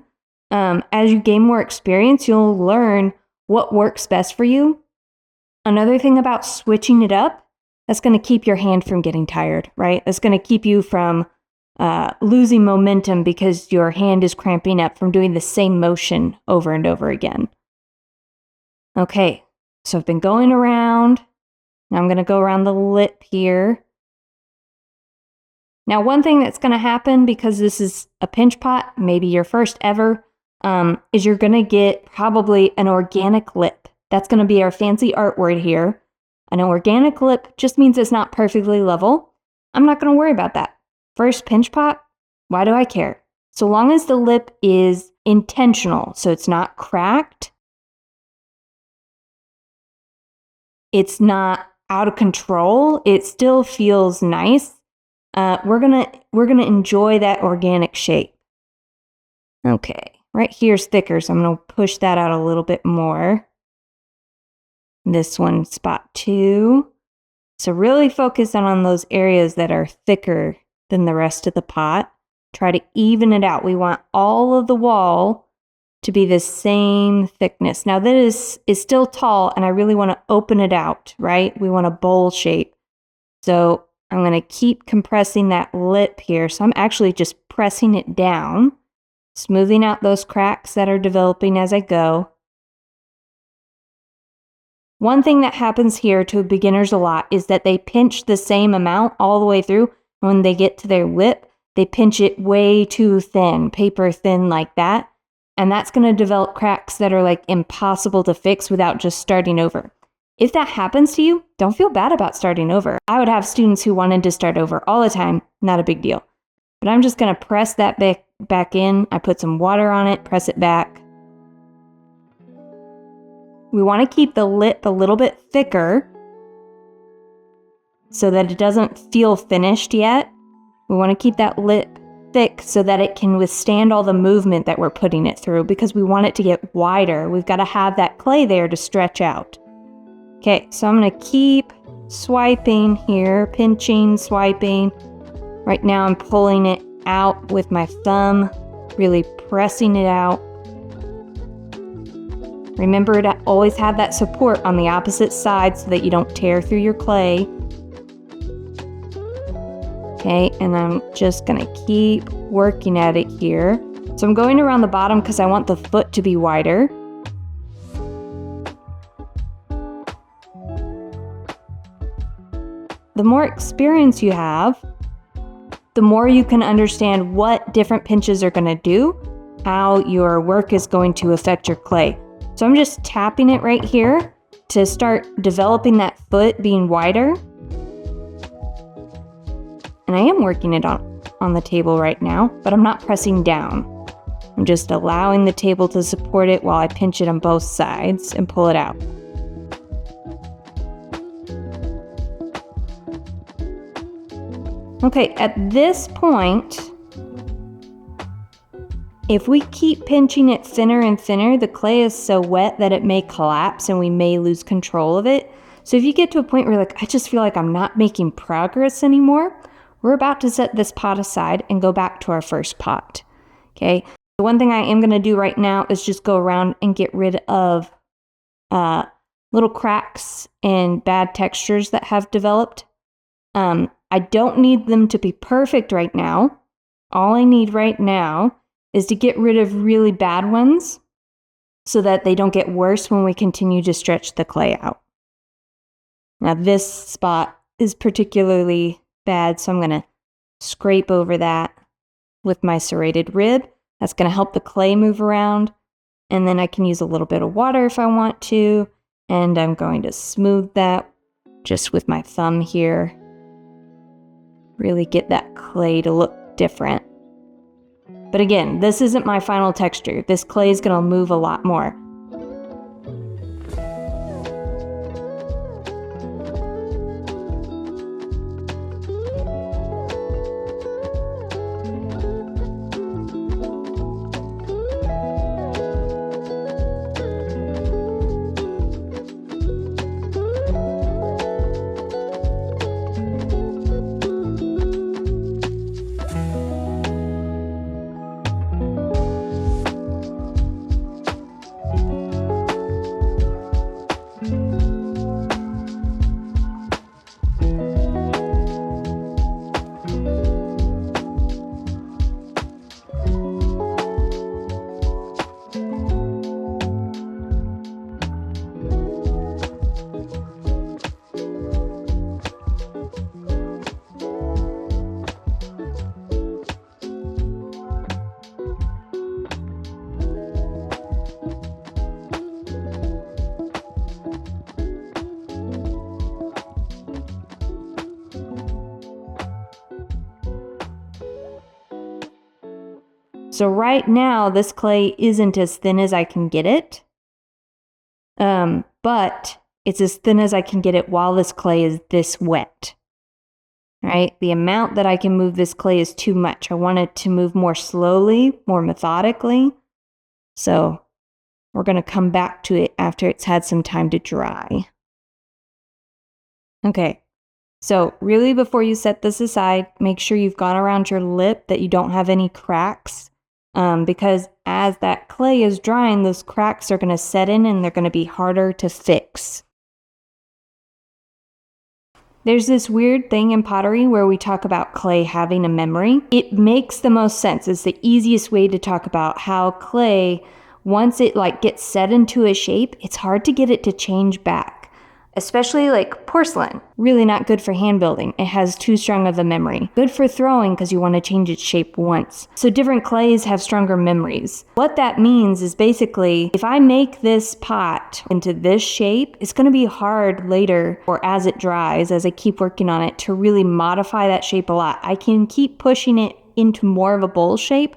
As you gain more experience, you'll learn what works best for you. Another thing about switching it up, that's going to keep your hand from getting tired, right? That's going to keep you from losing momentum because your hand is cramping up from doing the same motion over and over again. Okay, so I've been going around. Now I'm going to go around the lip here. Now, one thing that's going to happen because this is a pinch pot, maybe your first ever, is you're going to get probably an organic lip. That's going to be our fancy art word here. An organic lip just means it's not perfectly level. I'm not going to worry about that. First pinch pot, why do I care? So long as the lip is intentional, so it's not cracked, it's not out of control, it still feels nice. We're gonna enjoy that organic shape. Okay, right here's thicker, so I'm gonna push that out a little bit more. This one, spot 2. So really focus on those areas that are thicker than the rest of the pot. Try to even it out. We want all of the wall to be the same thickness. Now this is still tall and I really want to open it out, right? We want a bowl shape. So I'm going to keep compressing that lip here. So I'm actually just pressing it down, smoothing out those cracks that are developing as I go. One thing that happens here to beginners a lot is that they pinch the same amount all the way through. When they get to their lip, they pinch it way too thin, paper thin like that. And that's going to develop cracks that are like impossible to fix without just starting over. If that happens to you, don't feel bad about starting over. I would have students who wanted to start over all the time, not a big deal. But I'm just going to press that back in. I put some water on it, press it back. We want to keep the lip a little bit thicker so that it doesn't feel finished yet. We want to keep that lip thick so that it can withstand all the movement that we're putting it through because we want it to get wider. We've got to have that clay there to stretch out. Okay, so I'm going to keep swiping here, pinching, swiping. Right now I'm pulling it out with my thumb really pressing it out. Remember to always have that support on the opposite side so that you don't tear through your clay. Okay, and I'm just gonna keep working at it here. So I'm going around the bottom because I want the foot to be wider. The more experience you have, the more you can understand what different pinches are gonna do, how your work is going to affect your clay. So I'm just tapping it right here to start developing that foot being wider. And I am working it on the table right now, but I'm not pressing down. I'm just allowing the table to support it while I pinch it on both sides and pull it out. Okay, at this point, if we keep pinching it thinner and thinner, the clay is so wet that it may collapse and we may lose control of it. So if you get to a point where you're like, I just feel like I'm not making progress anymore, we're about to set this pot aside and go back to our first pot. Okay, the one thing I am going to do right now is just go around and get rid of little cracks and bad textures that have developed. I don't need them to be perfect right now. All I need right now is to get rid of really bad ones so that they don't get worse when we continue to stretch the clay out. Now this spot is particularly bad, so I'm going to scrape over that with my serrated rib. That's going to help the clay move around, and then I can use a little bit of water if I want to, and I'm going to smooth that just with my thumb here. Really get that clay to look different. But again, this isn't my final texture. This clay is going to move a lot more. So right now, this clay isn't as thin as I can get it, but it's as thin as I can get it while this clay is this wet, right? The amount that I can move this clay is too much. I want it to move more slowly, more methodically. So we're going to come back to it after it's had some time to dry. Okay. So really, before you set this aside, make sure you've gone around your lip, that you don't have any cracks. Because as that clay is drying, those cracks are going to set in and they're going to be harder to fix. There's this weird thing in pottery where we talk about clay having a memory. It makes the most sense. It's the easiest way to talk about how clay, once it gets set into a shape, it's hard to get it to change back. Especially like porcelain, really not good for hand building. It has too strong of a memory. Good for throwing because you want to change its shape once. So different clays have stronger memories. What that means is basically, if I make this pot into this shape, it's going to be hard later, or as it dries, as I keep working on it, to really modify that shape a lot. I can keep pushing it into more of a bowl shape,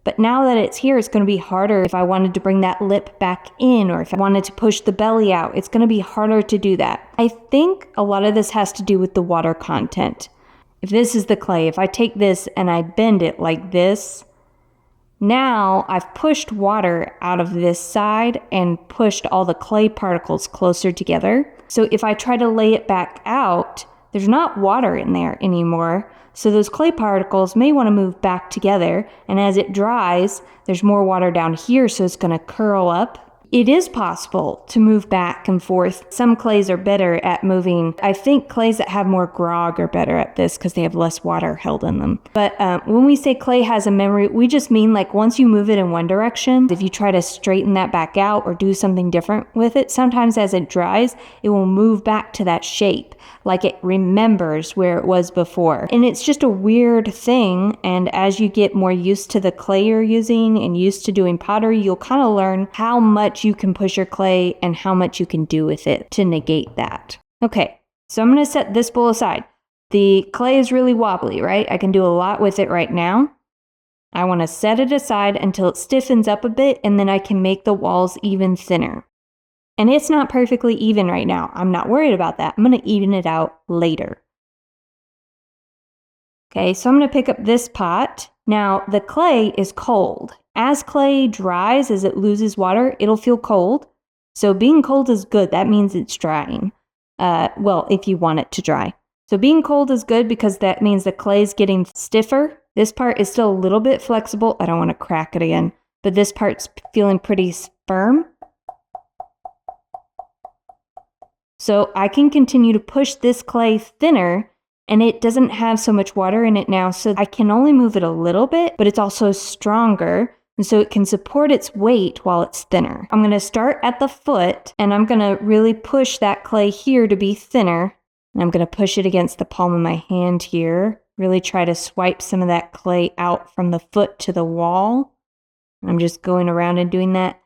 but now that it's here, it's going to be harder if I wanted to bring that lip back in, or if I wanted to push the belly out. It's going to be harder to do that. I think a lot of this has to do with the water content. If this is the clay, if I take this and I bend it like this, now I've pushed water out of this side and pushed all the clay particles closer together. So if I try to lay it back out, there's not water in there anymore. So those clay particles may want to move back together. And as it dries, there's more water down here, so it's going to curl up. It is possible to move back and forth. Some clays are better at moving. I think clays that have more grog are better at this because they have less water held in them. But when we say clay has a memory, we just mean like once you move it in one direction, if you try to straighten that back out or do something different with it, sometimes as it dries, it will move back to that shape, like it remembers where it was before. And it's just a weird thing. And as you get more used to the clay you're using and used to doing pottery, you'll kind of learn how much you can push your clay and how much you can do with it to negate that. Okay, so I'm going to set this bowl aside. The clay is really wobbly, right? I can do a lot with it right now. I want to set it aside until it stiffens up a bit, and then I can make the walls even thinner. And it's not perfectly even right now. I'm not worried about that. I'm going to even it out later. Okay, so I'm going to pick up this pot. Now, the clay is cold. As clay dries, as it loses water, it'll feel cold. So being cold is good. That means it's drying. Well, if you want it to dry. So being cold is good because that means the clay is getting stiffer. This part is still a little bit flexible. I don't want to crack it again. But this part's feeling pretty firm. So I can continue to push this clay thinner, and it doesn't have so much water in it now, so I can only move it a little bit, but it's also stronger, and so it can support its weight while it's thinner. I'm going to start at the foot, and I'm going to really push that clay here to be thinner, and I'm going to push it against the palm of my hand here, really try to swipe some of that clay out from the foot to the wall. I'm just going around and doing that.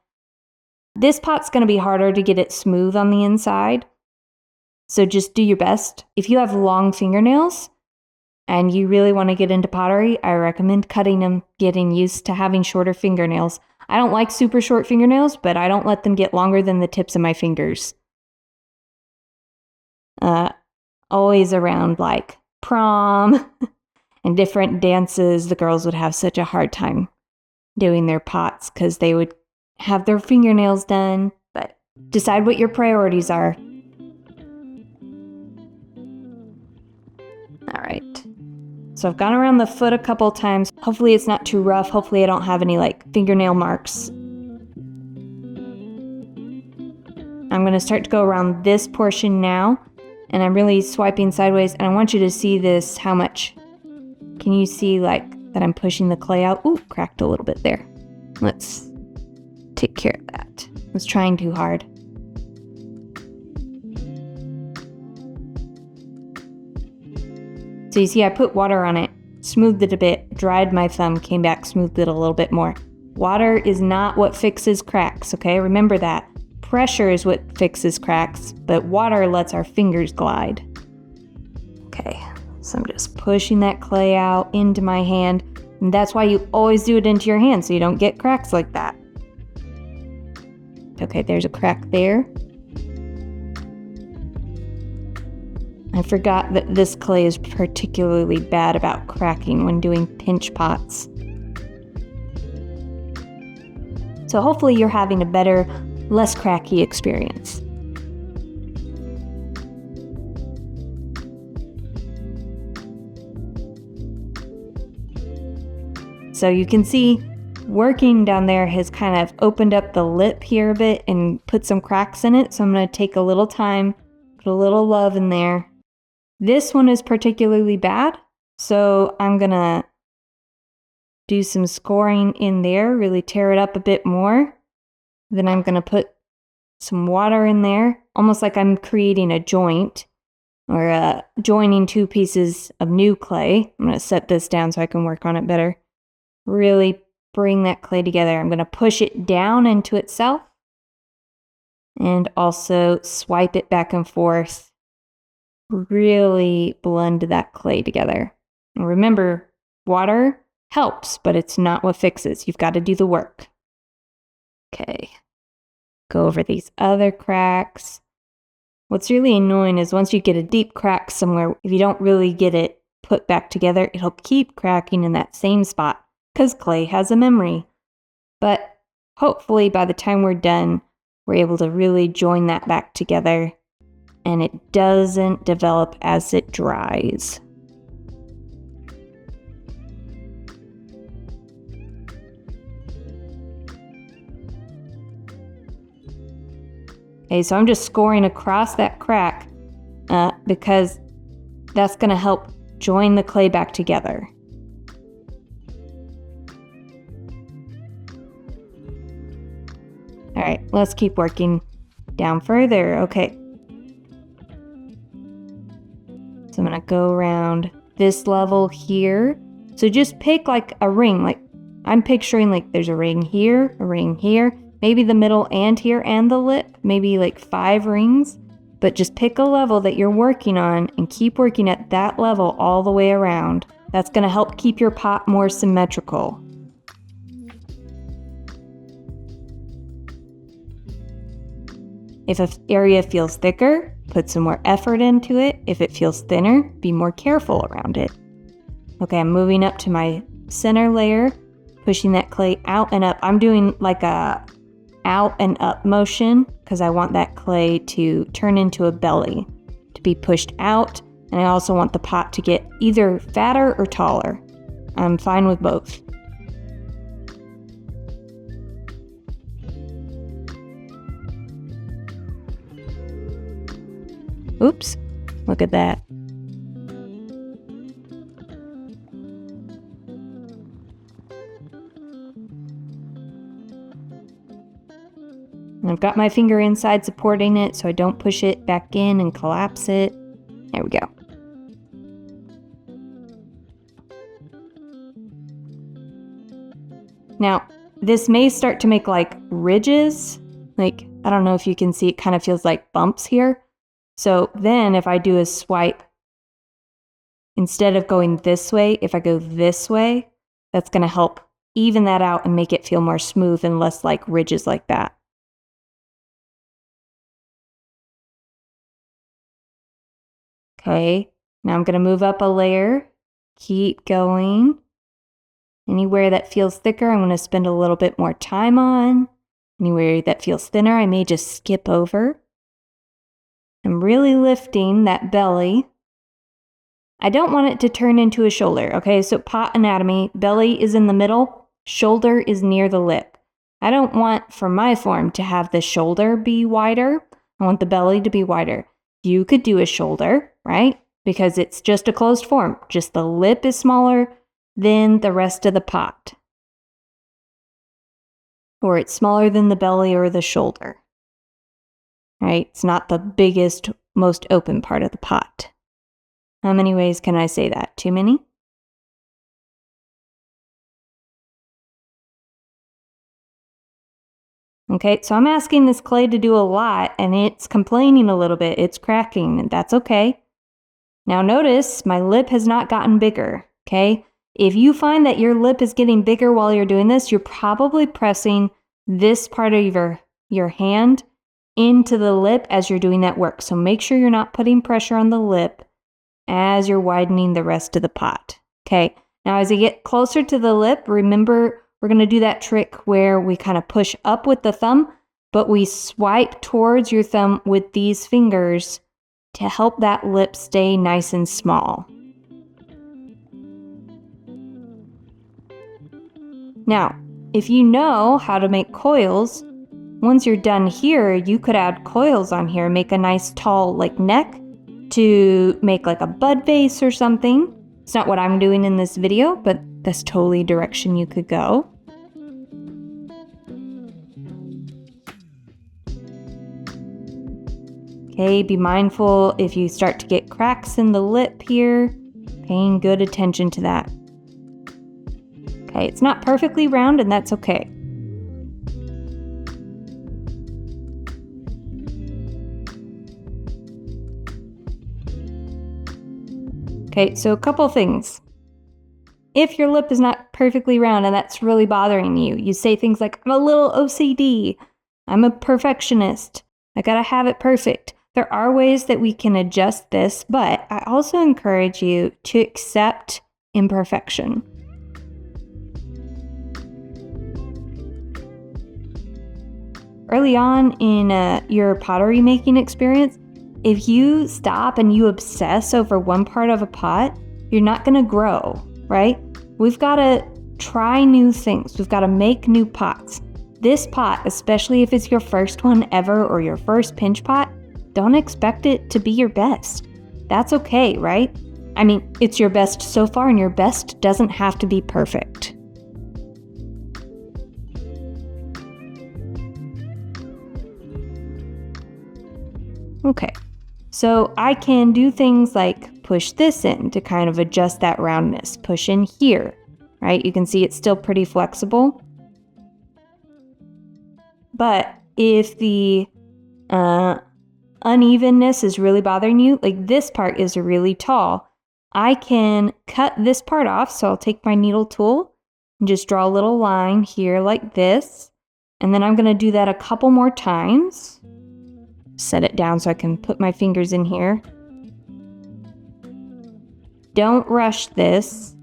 This pot's going to be harder to get it smooth on the inside. So just do your best. If you have long fingernails and you really want to get into pottery, I recommend cutting them, getting used to having shorter fingernails. I don't like super short fingernails, but I don't let them get longer than the tips of my fingers. Always around like prom and different dances, the girls would have such a hard time doing their pots because they would have their fingernails done. But decide what your priorities are. All right, so I've gone around the foot a couple times. Hopefully it's not too rough. Hopefully I don't have any like fingernail marks. I'm going to start to go around this portion now, and I'm really swiping sideways, and I want you to see this, how much. Can you see like that I'm pushing the clay out? Ooh, cracked a little bit there. Let's take care of that. I was trying too hard. So you see I put water on it, smoothed it a bit, dried my thumb, came back, smoothed it a little bit more. Water is not what fixes cracks, okay? Remember that. Pressure is what fixes cracks, but water lets our fingers glide. Okay, so I'm just pushing that clay out into my hand, and that's why you always do it into your hand so you don't get cracks like that. Okay, there's a crack there. I forgot that this clay is particularly bad about cracking when doing pinch pots. So hopefully you're having a better, less cracky experience. So you can see working down there has kind of opened up the lip here a bit and put some cracks in it. So I'm going to take a little time, put a little love in there. This one is particularly bad, so I'm going to do some scoring in there, really tear it up a bit more. Then I'm going to put some water in there, almost like I'm creating a joint or joining two pieces of new clay. I'm going to set this down so I can work on it better. Really bring that clay together. I'm going to push it down into itself and also swipe it back and forth. Really blend that clay together. And remember, water helps, but it's not what fixes. You've got to do the work. Okay. Go over these other cracks. What's really annoying is once you get a deep crack somewhere, if you don't really get it put back together, it'll keep cracking in that same spot because clay has a memory. But hopefully by the time we're done, we're able to really join that back together and it doesn't develop as it dries. Okay, so I'm just scoring across that crack because that's going to help join the clay back together. All right, let's keep working down further. Okay. So I'm going to go around this level here. So just pick like a ring. Like I'm picturing like there's a ring here, maybe the middle and here and the lip, maybe like 5 rings. But just pick a level that you're working on and keep working at that level all the way around. That's going to help keep your pot more symmetrical. If an area feels thicker, put some more effort into it. If it feels thinner, be more careful around it. Okay, I'm moving up to my center layer, pushing that clay out and up. I'm doing like a out and up motion because I want that clay to turn into a belly, to be pushed out, and I also want the pot to get either fatter or taller. I'm fine with both. Oops, look at that. And I've got my finger inside supporting it so I don't push it back in and collapse it. There we go. Now, this may start to make like ridges. Like, I don't know if you can see, it kind of feels like bumps here. So then if I do a swipe, instead of going this way, if I go this way, that's going to help even that out and make it feel more smooth and less like ridges like that. Okay, now I'm going to move up a layer, keep going. Anywhere that feels thicker, I'm going to spend a little bit more time on. Anywhere that feels thinner, I may just skip over. I'm really lifting that belly. I don't want it to turn into a shoulder, okay? So pot anatomy, belly is in the middle, shoulder is near the lip. I don't want, for my form, to have the shoulder be wider. I want the belly to be wider. You could do a shoulder, right? Because it's just a closed form. Just the lip is smaller than the rest of the pot. Or it's smaller than the belly or the shoulder. Right? It's not the biggest, most open part of the pot. How many ways can I say that? Too many? Okay, so I'm asking this clay to do a lot, and it's complaining a little bit. It's cracking, and that's okay. Now notice my lip has not gotten bigger, okay? If you find that your lip is getting bigger while you're doing this, you're probably pressing this part of your hand into the lip as you're doing that work. So make sure you're not putting pressure on the lip as you're widening the rest of the pot. Okay, now as you get closer to the lip, remember we're going to do that trick where we kind of push up with the thumb, but we swipe towards your thumb with these fingers to help that lip stay nice and small. Now, if you know how to make coils, once you're done here, you could add coils on here, make a nice tall like neck to make like a bud vase or something. It's not what I'm doing in this video, but that's totally a direction you could go. Okay, be mindful if you start to get cracks in the lip here, paying good attention to that. Okay, it's not perfectly round and that's okay. Okay, so a couple things. If your lip is not perfectly round and that's really bothering you, you say things like, I'm a little OCD, I'm a perfectionist, I gotta have it perfect. There are ways that we can adjust this, but I also encourage you to accept imperfection. Early on in your pottery making experience, if you stop and you obsess over one part of a pot, you're not going to grow, right? We've got to try new things. We've got to make new pots. This pot, especially if it's your first one ever or your first pinch pot, don't expect it to be your best. That's okay, right? I mean, it's your best so far, and your best doesn't have to be perfect. Okay, so I can do things like push this in to kind of adjust that roundness. Push in here, right? You can see it's still pretty flexible. But if the unevenness is really bothering you, like this part is really tall, I can cut this part off. So I'll take my needle tool and just draw a little line here like this. And then I'm going to do that a couple more times. Set it down so I can put my fingers in here. Don't rush this.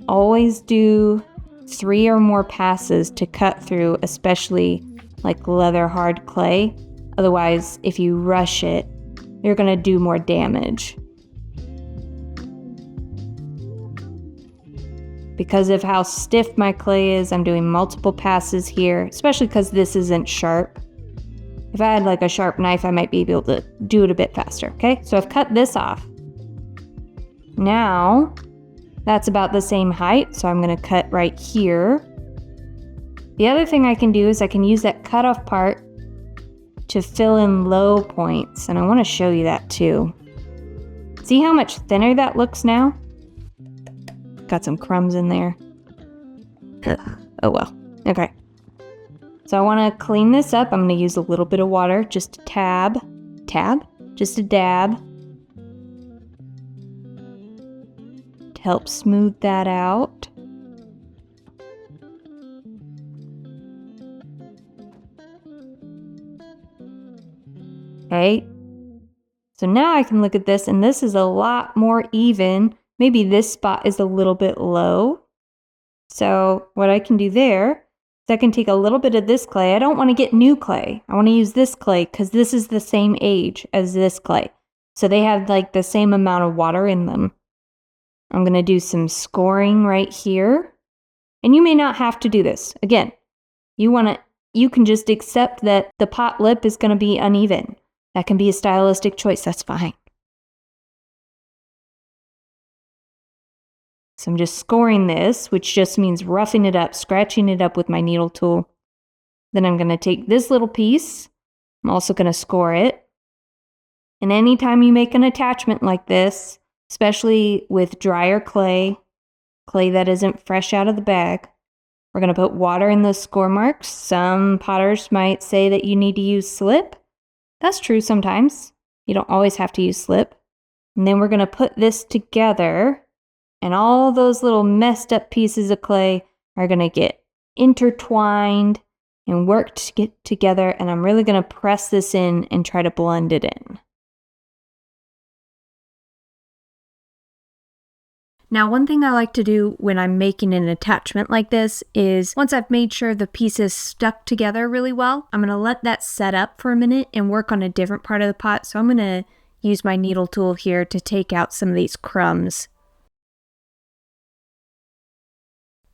Always do 3 or more passes to cut through, especially like leather hard clay. Otherwise, if you rush it, you're going to do more damage. Because of how stiff my clay is, I'm doing multiple passes here, especially because this isn't sharp. If I had like a sharp knife, I might be able to do it a bit faster, okay? So I've cut this off. Now, that's about the same height, so I'm gonna cut right here. The other thing I can do is I can use that cutoff part to fill in low points, and I wanna show you that too. See how much thinner that looks now? Got some crumbs in there. Ugh. Oh well, okay. So I want to clean this up. I'm going to use a little bit of water, just a just a dab, to help smooth that out. Okay, so now I can look at this, and this is a lot more even. Maybe this spot is a little bit low. So what I can do there, I can take a little bit of this clay. I don't want to get new clay. I want to use this clay because this is the same age as this clay. So they have like the same amount of water in them. I'm going to do some scoring right here. And you may not have to do this. Again, you can just accept that the pot lip is going to be uneven. That can be a stylistic choice. That's fine. So I'm just scoring this, which just means roughing it up, scratching it up with my needle tool. Then I'm going to take this little piece. I'm also going to score it. And anytime you make an attachment like this, especially with drier clay that isn't fresh out of the bag, we're going to put water in those score marks. Some potters might say that you need to use slip. That's true sometimes. You don't always have to use slip. And then we're going to put this together. And all those little messed up pieces of clay are going to get intertwined and work to get together. And I'm really going to press this in and try to blend it in. Now, one thing I like to do when I'm making an attachment like this is once I've made sure the pieces stuck together really well, I'm going to let that set up for a minute and work on a different part of the pot. So I'm going to use my needle tool here to take out some of these crumbs.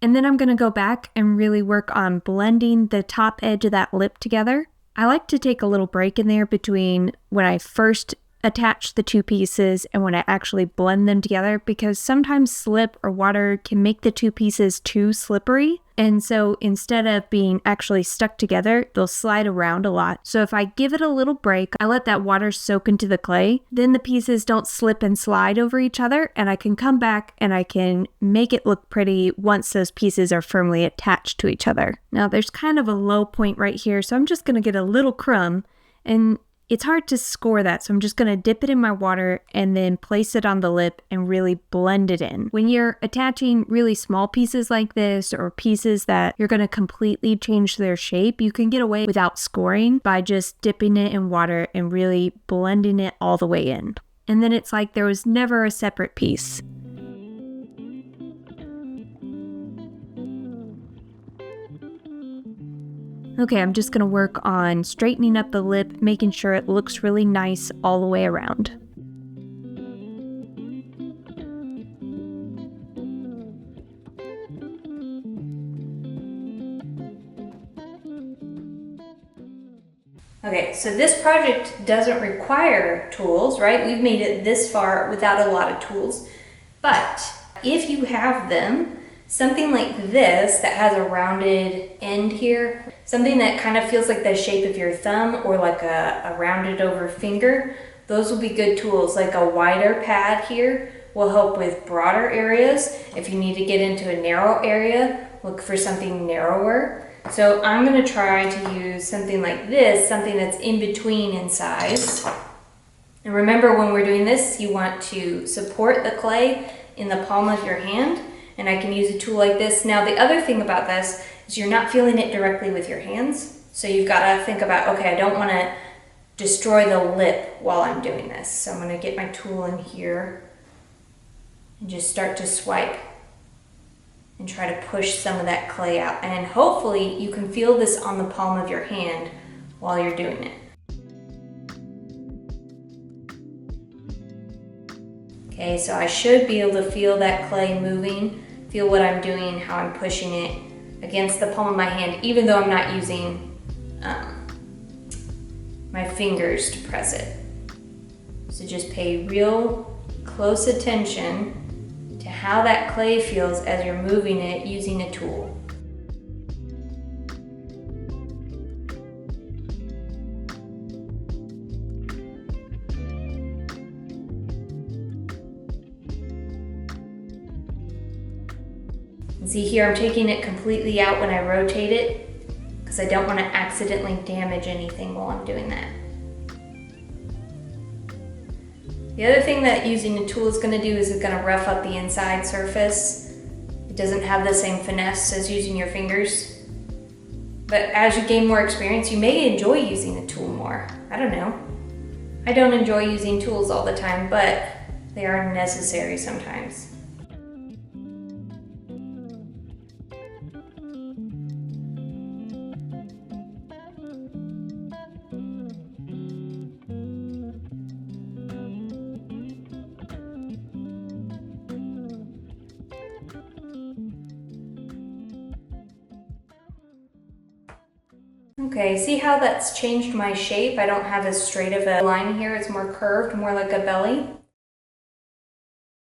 And then I'm going to go back and really work on blending the top edge of that lip together. I like to take a little break in there between when I first attach the two pieces and when I actually blend them together, because sometimes slip or water can make the two pieces too slippery. And so instead of being actually stuck together, they'll slide around a lot. So if I give it a little break, I let that water soak into the clay, then the pieces don't slip and slide over each other, and I can come back and I can make it look pretty once those pieces are firmly attached to each other. Now there's kind of a low point right here, so I'm just going to get a little crumb, and it's hard to score that, so I'm just going to dip it in my water and then place it on the lip and really blend it in. When you're attaching really small pieces like this, or pieces that you're going to completely change their shape, you can get away without scoring by just dipping it in water and really blending it all the way in. And then it's like there was never a separate piece. Okay, I'm just gonna work on straightening up the lip, making sure it looks really nice all the way around. Okay, so this project doesn't require tools, right? We've made it this far without a lot of tools. But if you have them, something like this that has a rounded end here, something that kind of feels like the shape of your thumb or like a rounded over finger, those will be good tools. Like a wider pad here will help with broader areas. If you need to get into a narrow area, look for something narrower. So I'm going to try to use something like this, something that's in between in size. And remember, when we're doing this, you want to support the clay in the palm of your hand, and I can use a tool like this. Now, the other thing about this is you're not feeling it directly with your hands. So you've got to think about, okay, I don't want to destroy the lip while I'm doing this. So I'm going to get my tool in here and just start to swipe and try to push some of that clay out. And hopefully you can feel this on the palm of your hand while you're doing it. Okay, so I should be able to feel that clay moving, feel what I'm doing, how I'm pushing it against the palm of my hand, even though I'm not using my fingers to press it. So just pay real close attention to how that clay feels as you're moving it using a tool. And see here, I'm taking it completely out when I rotate it because I don't want to accidentally damage anything while I'm doing that. The other thing that using a tool is going to do is it's going to rough up the inside surface. It doesn't have the same finesse as using your fingers. But as you gain more experience, you may enjoy using a tool more. I don't know. I don't enjoy using tools all the time, but they are necessary sometimes. Okay, see how that's changed my shape? I don't have as straight of a line here. It's more curved, more like a belly.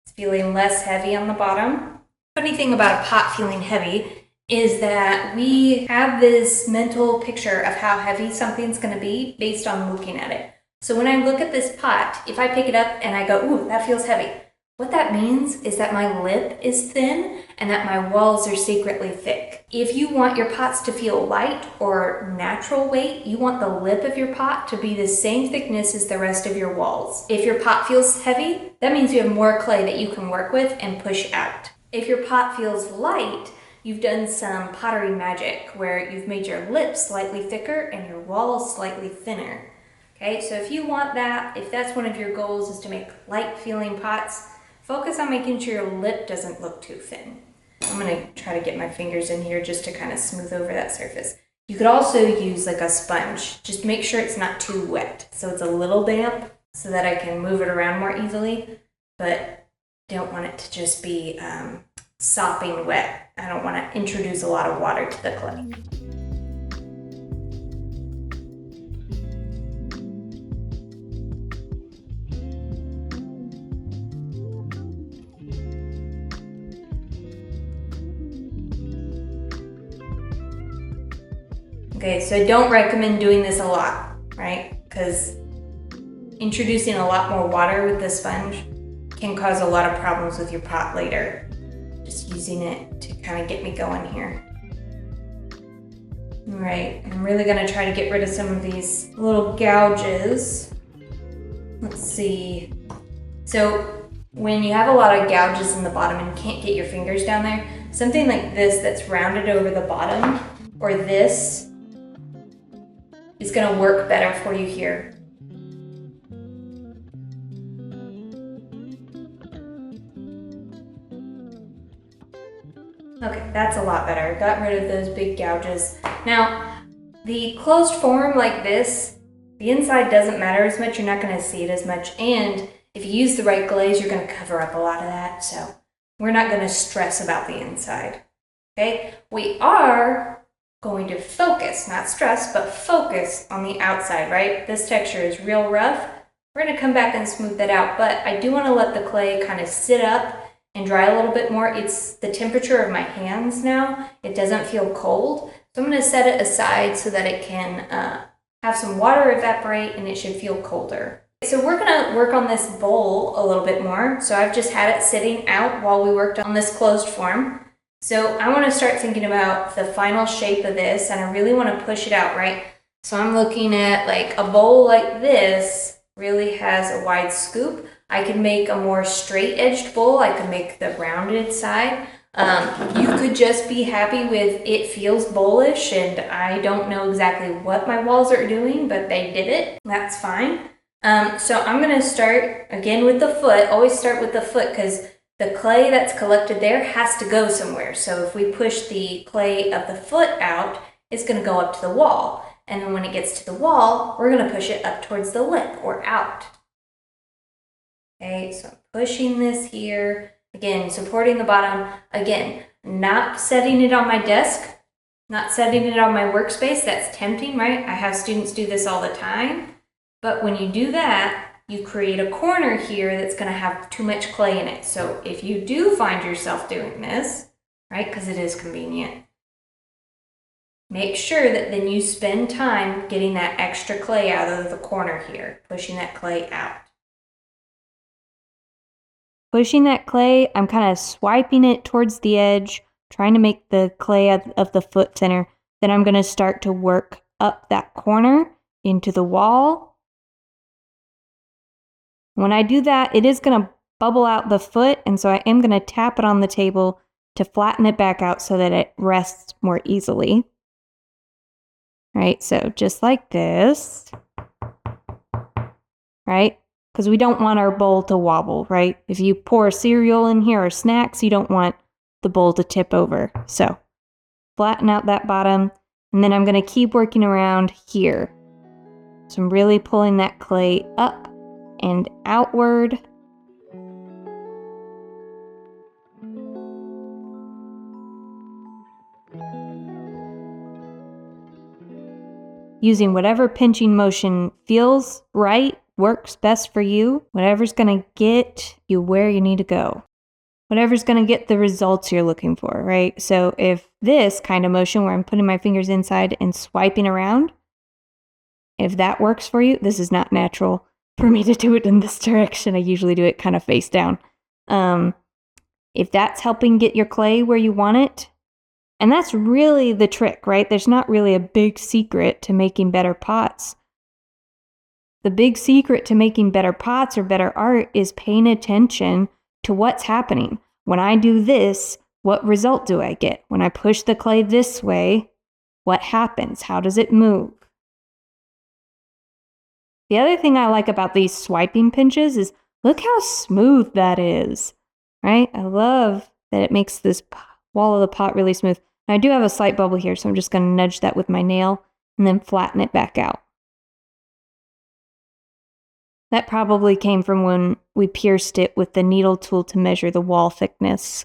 It's feeling less heavy on the bottom. Funny thing about a pot feeling heavy is that we have this mental picture of how heavy something's going to be based on looking at it. So when I look at this pot, if I pick it up and I go, ooh, that feels heavy, what that means is that my lip is thin and that my walls are secretly thick. If you want your pots to feel light or natural weight, you want the lip of your pot to be the same thickness as the rest of your walls. If your pot feels heavy, that means you have more clay that you can work with and push out. If your pot feels light, you've done some pottery magic where you've made your lip slightly thicker and your walls slightly thinner. Okay, so if you want that, if that's one of your goals is to make light feeling pots, focus on making sure your lip doesn't look too thin. I'm going to try to get my fingers in here just to kind of smooth over that surface. You could also use like a sponge. Just make sure it's not too wet, so it's a little damp so that I can move it around more easily, but don't want it to just be sopping wet. I don't want to introduce a lot of water to the clay. Okay, so I don't recommend doing this a lot, right? Because introducing a lot more water with the sponge can cause a lot of problems with your pot later. Just using it to kind of get me going here. All right, I'm really gonna try to get rid of some of these little gouges. Let's see. So when you have a lot of gouges in the bottom and can't get your fingers down there, something like this that's rounded over the bottom, or this, is going to work better for you here. Okay, that's a lot better. Got rid of those big gouges. Now, The closed form like this, the inside doesn't matter as much. You're not going to see it as much. And if you use the right glaze, you're going to cover up a lot of that. So we're not going to stress about the inside. Okay, we are going to focus, not stress, but focus on the outside, right? This texture is real rough. We're going to come back and smooth that out, but I do want to let the clay kind of sit up and dry a little bit more. It's the temperature of my hands now. It doesn't feel cold. So I'm going to set it aside so that it can have some water evaporate and it should feel colder. So we're going to work on this bowl a little bit more. So I've just had it sitting out while we worked on this closed form. So I want to start thinking about the final shape of this, and I really want to push it out, right? So I'm looking at like a bowl like this really has a wide scoop. I could make a more straight edged bowl. I could make the rounded side. You could just be happy with it feels bowlish, and I don't know exactly what my walls are doing, but they did it. That's fine. So I'm going to start again with the foot. Always start with the foot because the clay that's collected there has to go somewhere. So if we push the clay of the foot out, it's going to go up to the wall. And then when it gets to the wall, we're going to push it up towards the lip or out. Okay, so I'm pushing this here. Again, supporting the bottom. Again, not setting it on my desk, not setting it on my workspace. That's tempting, right? I have students do this all the time. But when you do that, you create a corner here that's going to have too much clay in it. So if you do find yourself doing this, right, because it is convenient, make sure that then you spend time getting that extra clay out of the corner here, pushing that clay out. Pushing that clay, I'm kind of swiping it towards the edge, trying to make the clay of the foot center. Then I'm going to start to work up that corner into the wall. When I do that, it is going to bubble out the foot, and so I am going to tap it on the table to flatten it back out so that it rests more easily. Right, so just like this, right? Because we don't want our bowl to wobble, right? If you pour cereal in here or snacks, you don't want the bowl to tip over. So flatten out that bottom, and then I'm going to keep working around here. So I'm really pulling that clay up and outward. Using whatever pinching motion feels right, works best for you, whatever's going to get you where you need to go. Whatever's going to get the results you're looking for, right? So if this kind of motion where I'm putting my fingers inside and swiping around, if that works for you, this is not natural for me to do it in this direction. I usually do it kind of face down. If that's helping get your clay where you want it, and that's really the trick, right? There's not really a big secret to making better pots. The big secret to making better pots or better art is paying attention to what's happening. When I do this, what result do I get? When I push the clay this way, what happens? How does it move? The other thing I like about these swiping pinches is look how smooth that is, right? I love that it makes this wall of the pot really smooth. And I do have a slight bubble here, so I'm just going to nudge that with my nail and then flatten it back out. That probably came from when we pierced it with the needle tool to measure the wall thickness.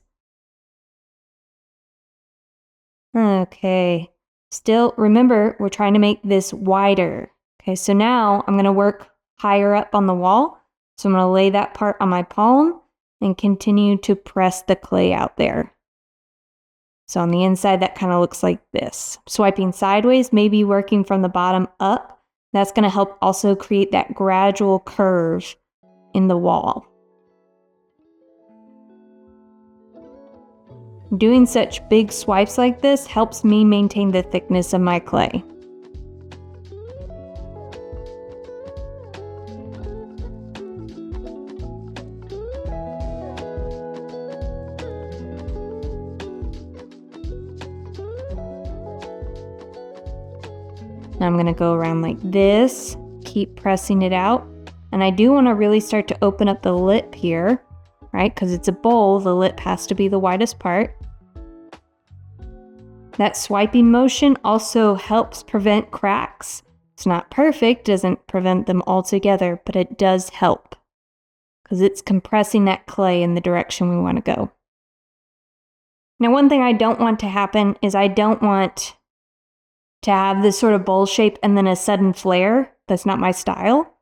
Okay, still remember we're trying to make this wider. Okay, so now I'm going to work higher up on the wall. So I'm going to lay that part on my palm and continue to press the clay out there. So on the inside, that kind of looks like this. Swiping sideways, maybe working from the bottom up. That's going to help also create that gradual curve in the wall. Doing such big swipes like this helps me maintain the thickness of my clay. Now I'm going to go around like this, keep pressing it out. And I do want to really start to open up the lip here, right? Because it's a bowl, the lip has to be the widest part. That swiping motion also helps prevent cracks. It's not perfect, doesn't prevent them altogether, but it does help because it's compressing that clay in the direction we want to go. Now, one thing I don't want to happen is I don't want to have this sort of bowl shape and then a sudden flare. That's not my style.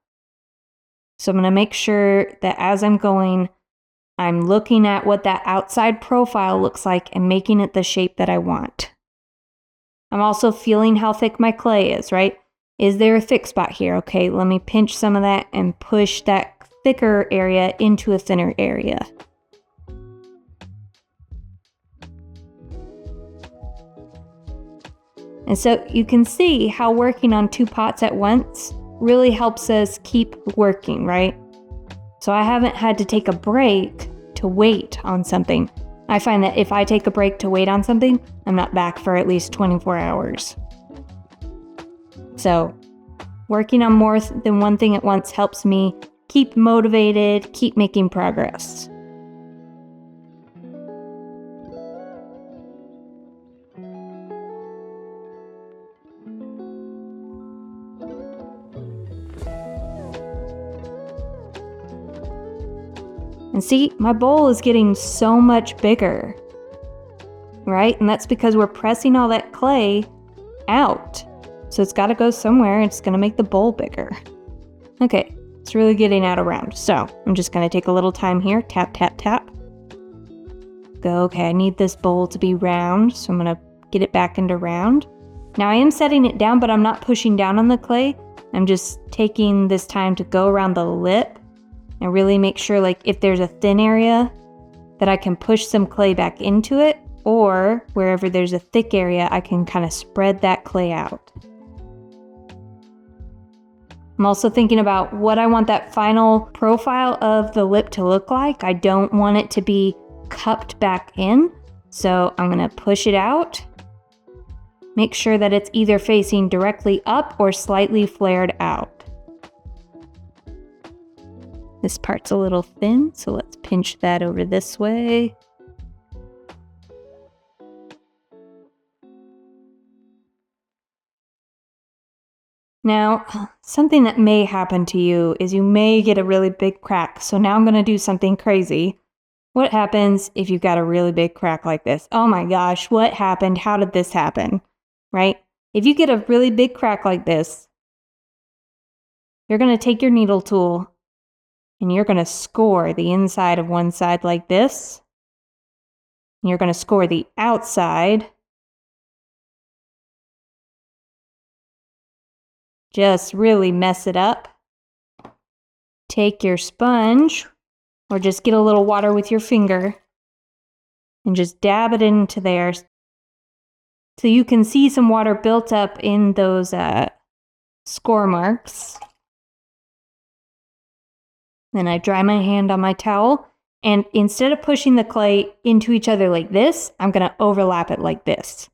So I'm going to make sure that as I'm going, I'm looking at what that outside profile looks like and making it the shape that I want. I'm also feeling how thick my clay is, right? Is there a thick spot here? Okay, let me pinch some of that and push that thicker area into a thinner area. And so you can see how working on 2 pots at once really helps us keep working, right? So I haven't had to take a break to wait on something. I find that if I take a break to wait on something, I'm not back for at least 24 hours. So working on more than one thing at once helps me keep motivated, keep making progress. And see, my bowl is getting so much bigger, right? And that's because we're pressing all that clay out. So it's got to go somewhere. It's going to make the bowl bigger. Okay, it's really getting out of round. So I'm just going to take a little time here. Tap, tap, tap. Go, okay, I need this bowl to be round. So I'm going to get it back into round. Now I am setting it down, but I'm not pushing down on the clay. I'm just taking this time to go around the lip and really make sure, like, if there's a thin area, that I can push some clay back into it, or wherever there's a thick area, I can kind of spread that clay out. I'm also thinking about what I want that final profile of the lip to look like. I don't want it to be cupped back in, so I'm gonna push it out. Make sure that it's either facing directly up or slightly flared out. This part's a little thin, so let's pinch that over this way. Now, something that may happen to you is you may get a really big crack. So now I'm going to do something crazy. What happens if you've got a really big crack like this? Oh my gosh, what happened? How did this happen? Right? If you get a really big crack like this, you're going to take your needle tool and you're going to score the inside of one side like this. And you're going to score the outside. Just really mess it up. Take your sponge, or just get a little water with your finger, and just dab it into there. So you can see some water built up in those score marks. Then I dry my hand on my towel, and instead of pushing the clay into each other like this, I'm going to overlap it like this.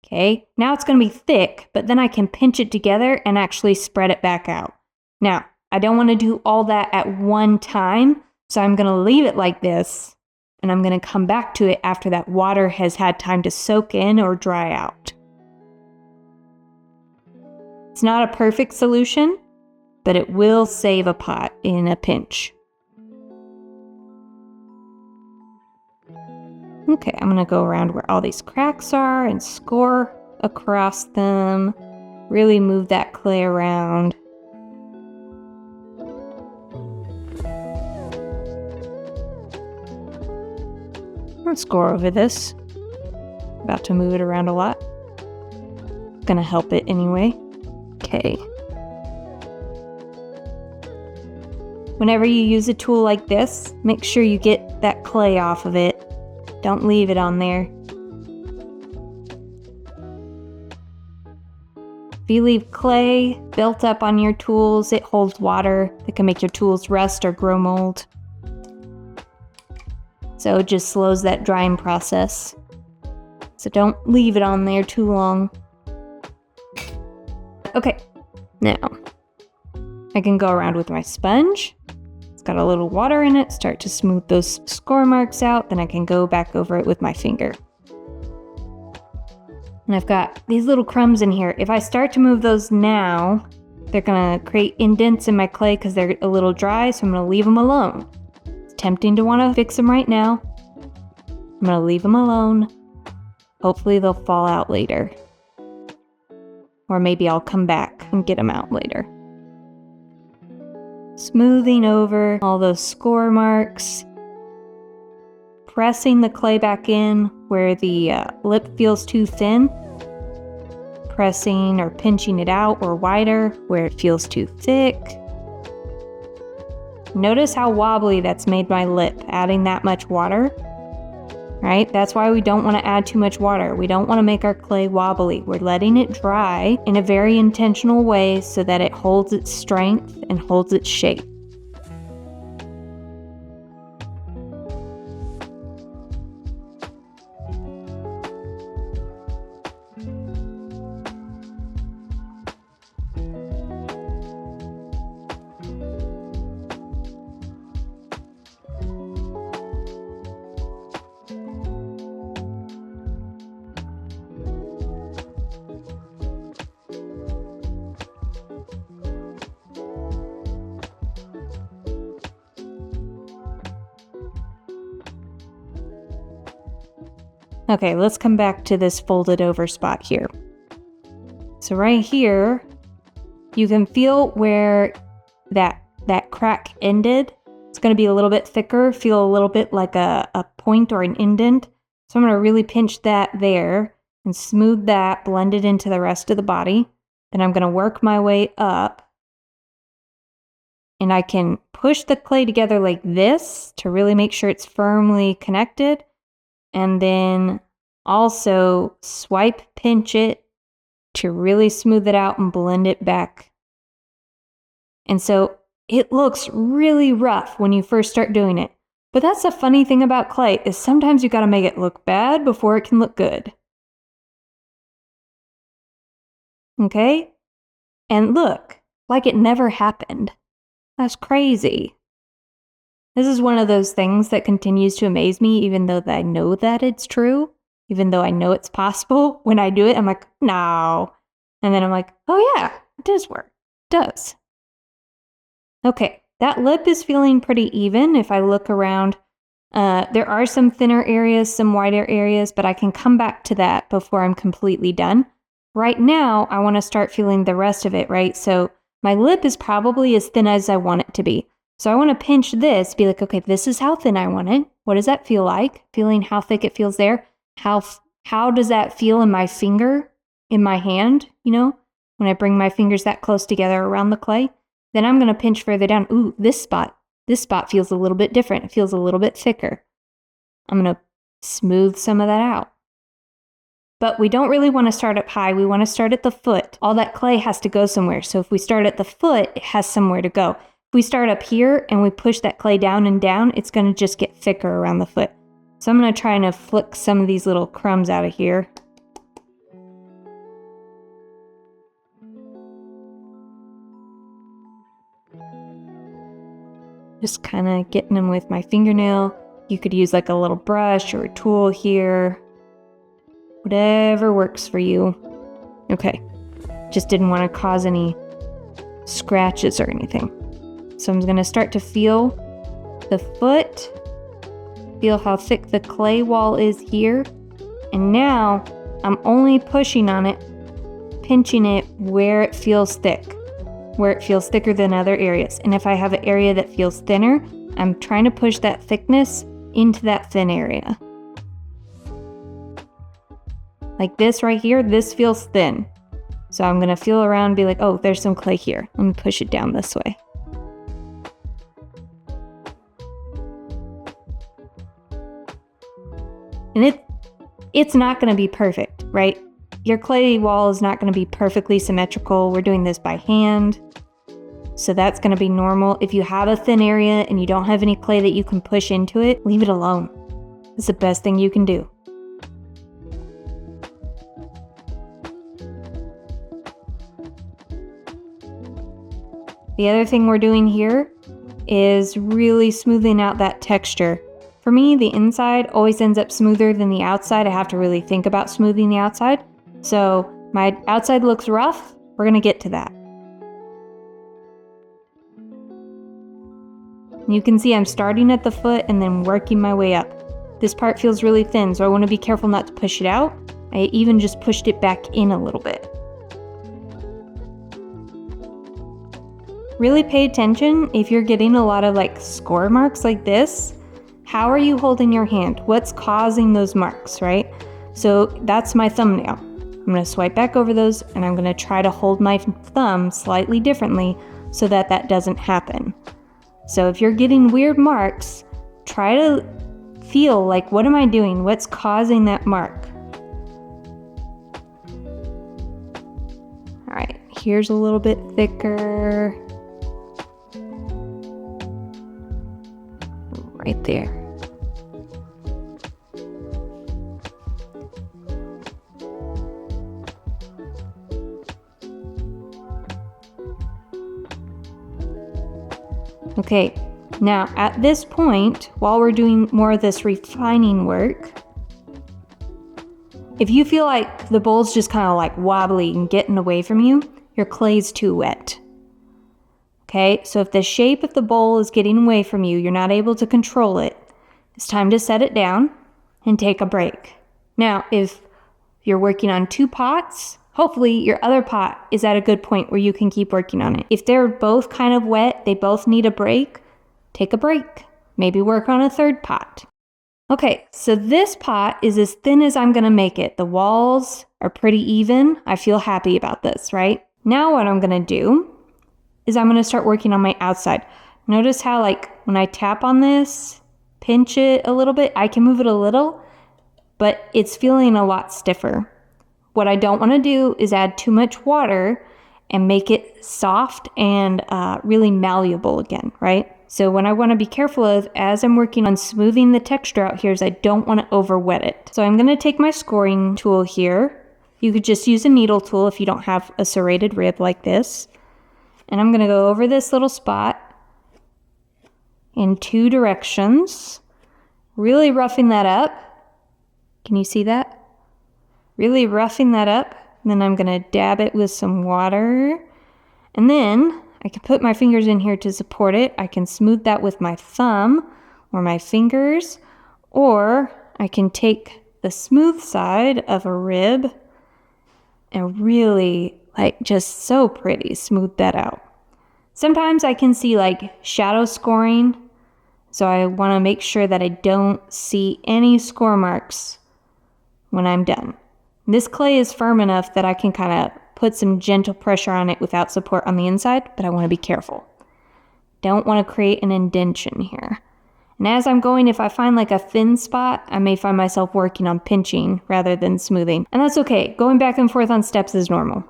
Okay, now it's going to be thick, but then I can pinch it together and actually spread it back out. Now, I don't want to do all that at one time, so I'm going to leave it like this, and I'm going to come back to it after that water has had time to soak in or dry out. It's not a perfect solution, but it will save a pot in a pinch. Okay, I'm gonna go around where all these cracks are and score across them. Really move that clay around. I'll score over this. About to move it around a lot. Gonna help it anyway. Okay. Whenever you use a tool like this, make sure you get that clay off of it. Don't leave it on there. If you leave clay built up on your tools, it holds water that can make your tools rust or grow mold. So it just slows that drying process. So don't leave it on there too long. Okay, now I can go around with my sponge. It's got a little water in it, start to smooth those score marks out, then I can go back over it with my finger. And I've got these little crumbs in here. If I start to move those now, they're gonna create indents in my clay because they're a little dry, so I'm gonna leave them alone. It's tempting to wanna fix them right now. I'm gonna leave them alone. Hopefully they'll fall out later. Or maybe I'll come back and get them out later. Smoothing over all those score marks. Pressing the clay back in where the lip feels too thin. Pressing or pinching it out or wider where it feels too thick. Notice how wobbly that's made my lip, adding that much water. Right? That's why we don't want to add too much water. We don't want to make our clay wobbly. We're letting it dry in a very intentional way so that it holds its strength and holds its shape. Okay, let's come back to this folded over spot here. So right here, you can feel where that crack ended. It's gonna be a little bit thicker, feel a little bit like a point or an indent. So I'm gonna really pinch that there and smooth that, blend it into the rest of the body. Then I'm gonna work my way up. And I can push the clay together like this to really make sure it's firmly connected. And then also swipe pinch it to really smooth it out and blend it back. And so it looks really rough when you first start doing it. But that's the funny thing about clay is sometimes you gotta make it look bad before it can look good. Okay? And look, like it never happened. That's crazy. This is one of those things that continues to amaze me, even though I know that it's true, even though I know it's possible. When I do it, I'm like, no. And then I'm like, oh yeah, it does work. It does. Okay, that lip is feeling pretty even. If I look around, there are some thinner areas, some wider areas, but I can come back to that before I'm completely done. Right now, I want to start feeling the rest of it, right? So my lip is probably as thin as I want it to be. So I want to pinch this, be like, okay, this is how thin I want it. What does that feel like? Feeling how thick it feels there. How does that feel in my finger, in my hand, you know, when I bring my fingers that close together around the clay? Then I'm going to pinch further down. Ooh, this spot feels a little bit different. It feels a little bit thicker. I'm going to smooth some of that out. But we don't really want to start up high. We want to start at the foot. All that clay has to go somewhere. So if we start at the foot, it has somewhere to go. If we start up here and we push that clay down and down, it's going to just get thicker around the foot. So I'm going to try and flick some of these little crumbs out of here. Just kind of getting them with my fingernail. You could use like a little brush or a tool here. Whatever works for you. Okay. Just didn't want to cause any scratches or anything. So I'm going to start to feel the foot, feel how thick the clay wall is here. And now I'm only pushing on it, pinching it where it feels thick, where it feels thicker than other areas. And if I have an area that feels thinner, I'm trying to push that thickness into that thin area. Like this right here, this feels thin. So I'm going to feel around and be like, oh, there's some clay here. Let me push it down this way. And it's not going to be perfect, right? Your clay wall is not going to be perfectly symmetrical. We're doing this by hand. So that's going to be normal. If you have a thin area and you don't have any clay that you can push into it, leave it alone. It's the best thing you can do. The other thing we're doing here is really smoothing out that texture. For me, the inside always ends up smoother than the outside. I have to really think about smoothing the outside. So my outside looks rough. We're gonna get to that. You can see I'm starting at the foot and then working my way up. This part feels really thin, so I want to be careful not to push it out. I even just pushed it back in a little bit. Really pay attention if you're getting a lot of like score marks like this. How are you holding your hand? What's causing those marks, right? So that's my thumbnail. I'm gonna swipe back over those and I'm gonna try to hold my thumb slightly differently so that that doesn't happen. So if you're getting weird marks, try to feel like, what am I doing? What's causing that mark? All right, here's a little bit thicker. Right there. Okay, now at this point, while we're doing more of this refining work, if you feel like the bowl's just kind of like wobbly and getting away from you, your clay's too wet. Okay, so if the shape of the bowl is getting away from you, you're not able to control it, it's time to set it down and take a break. Now, if you're working on 2 pots, hopefully your other pot is at a good point where you can keep working on it. If they're both kind of wet, they both need a break, take a break. Maybe work on a 3rd pot. Okay, so this pot is as thin as I'm gonna make it. The walls are pretty even. I feel happy about this, right? Now what I'm gonna do is I'm gonna start working on my outside. Notice how like when I tap on this, pinch it a little bit, I can move it a little, but it's feeling a lot stiffer. What I don't wanna do is add too much water and make it soft and really malleable again, right? So what I wanna be careful of as I'm working on smoothing the texture out here is I don't wanna over wet it. So I'm gonna take my scoring tool here. You could just use a needle tool if you don't have a serrated rib like this. And I'm gonna go over this little spot in 2 directions, really roughing that up. Can you see that? Really roughing that up. And then I'm gonna dab it with some water. And then I can put my fingers in here to support it. I can smooth that with my thumb or my fingers, or I can take the smooth side of a rib and really like just so pretty smooth that out. Sometimes I can see like shadow scoring, so I want to make sure that I don't see any score marks when I'm done. This clay is firm enough that I can kind of put some gentle pressure on it without support on the inside, but I want to be careful. Don't want to create an indentation here. And as I'm going, if I find like a thin spot, I may find myself working on pinching rather than smoothing. And that's okay. Going back and forth on steps is normal.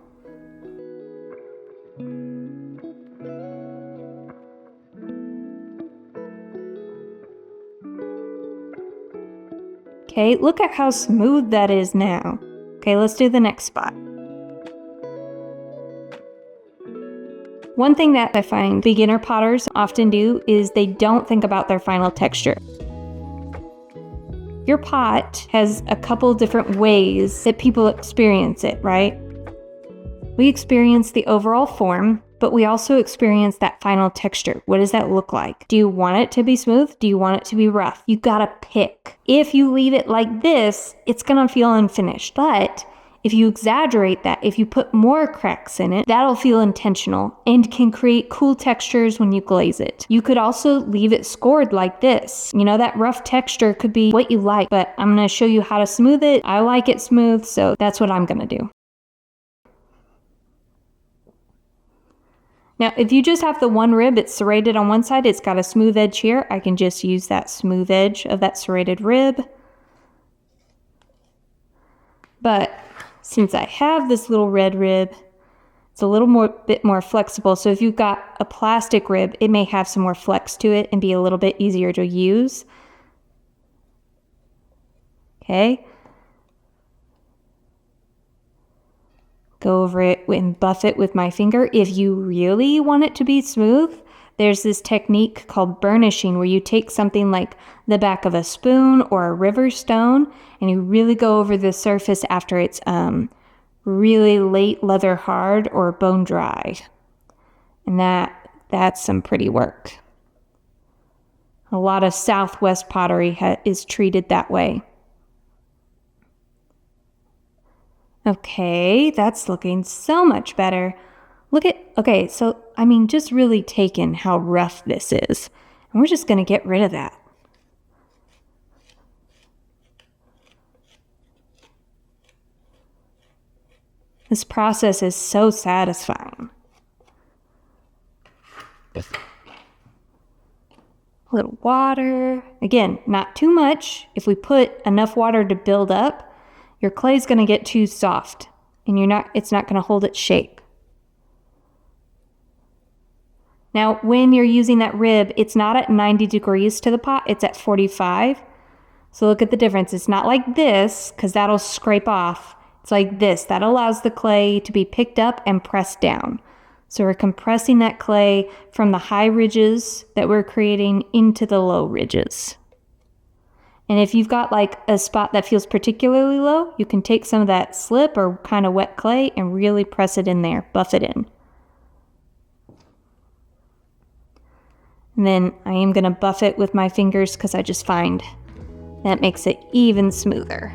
Okay, look at how smooth that is now. Okay, let's do the next spot. One thing that I find beginner potters often do is they don't think about their final texture. Your pot has a couple different ways that people experience it, right? We experience the overall form, but we also experience that final texture. What does that look like? Do you want it to be smooth? Do you want it to be rough? You gotta pick. If you leave it like this, it's gonna feel unfinished. But if you exaggerate that, if you put more cracks in it, that'll feel intentional and can create cool textures when you glaze it. You could also leave it scored like this. You know, that rough texture could be what you like, but I'm gonna show you how to smooth it. I like it smooth, so that's what I'm gonna do. Now, if you just have the one rib, it's serrated on one side, it's got a smooth edge here, I can just use that smooth edge of that serrated rib. But since I have this little red rib, it's a little bit more flexible. So if you've got a plastic rib, it may have some more flex to it and be a little bit easier to use. Okay. Go over it and buff it with my finger. If you really want it to be smooth, there's this technique called burnishing where you take something like the back of a spoon or a river stone and you really go over the surface after it's really late leather hard or bone dry. And that's some pretty work. A lot of Southwest pottery is treated that way. Okay, that's looking so much better. Okay, so, just really taking how rough this is. And we're just going to get rid of that. This process is so satisfying. A little water. Again, not too much. If we put enough water to build up, your clay's going to get too soft and it's not going to hold its shape. Now, when you're using that rib, it's not at 90 degrees to the pot, it's at 45. So look at the difference. It's not like this, because that'll scrape off. It's like this. That allows the clay to be picked up and pressed down. So we're compressing that clay from the high ridges that we're creating into the low ridges. And if you've got like a spot that feels particularly low, you can take some of that slip or kind of wet clay and really press it in there, buff it in. And then I am going to buff it with my fingers because I just find that makes it even smoother.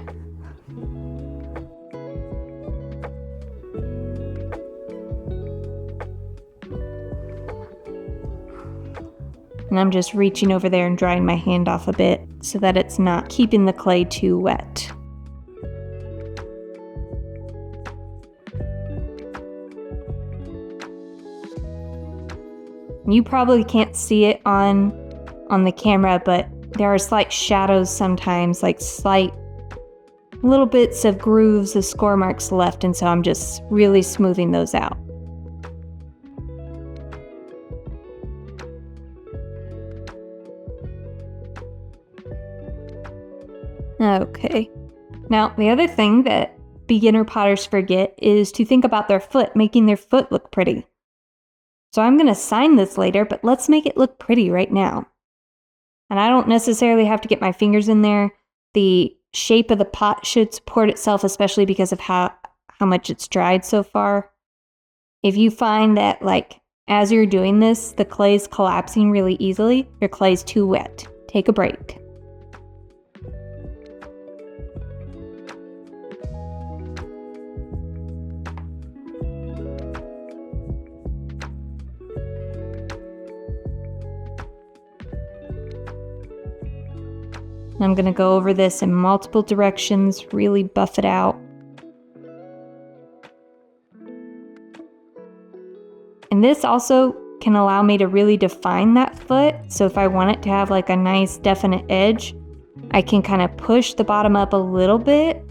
And I'm just reaching over there and drying my hand off a bit so that it's not keeping the clay too wet. You probably can't see it on the camera, but there are slight shadows sometimes, like slight little bits of grooves of score marks left, and so I'm just really smoothing those out. Okay. Now, the other thing that beginner potters forget is to think about their foot, making their foot look pretty. So I'm going to sign this later, but let's make it look pretty right now. And I don't necessarily have to get my fingers in there. The shape of the pot should support itself, especially because of how much it's dried so far. If you find that, like, as you're doing this, the clay's collapsing really easily, your clay's too wet. Take a break. I'm going to go over this in multiple directions, really buff it out. And this also can allow me to really define that foot. So if I want it to have like a nice definite edge, I can kind of push the bottom up a little bit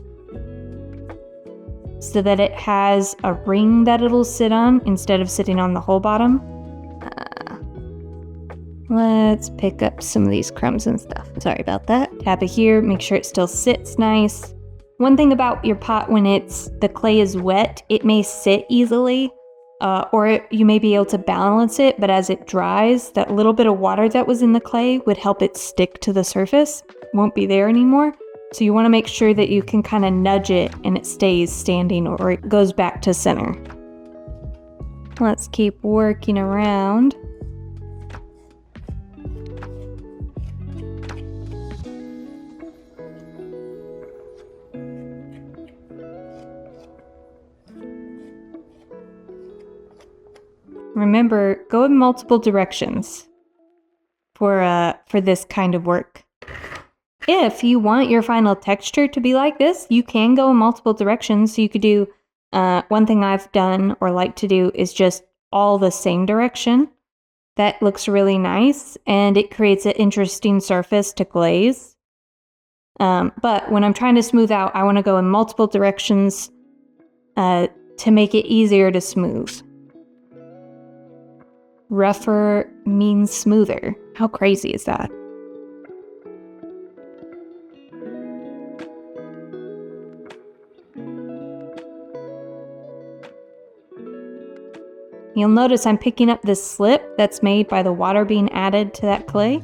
so that it has a ring that it'll sit on instead of sitting on the whole bottom. Let's pick up some of these crumbs and stuff. Sorry about that. Tap it here, make sure it still sits nice. One thing about your pot, when the clay is wet, it may sit easily, or you may be able to balance it, but as it dries, that little bit of water that was in the clay would help it stick to the surface. It won't be there anymore. So you want to make sure that you can kind of nudge it and it stays standing or it goes back to center. Let's keep working around. Remember, go in multiple directions for this kind of work. If you want your final texture to be like this, you can go in multiple directions. So you could do, one thing I've done or like to do is just all the same direction. That looks really nice and it creates an interesting surface to glaze. But when I'm trying to smooth out, I want to go in multiple directions to make it easier to smooth. Rougher means smoother. How crazy is that? You'll notice I'm picking up this slip that's made by the water being added to that clay,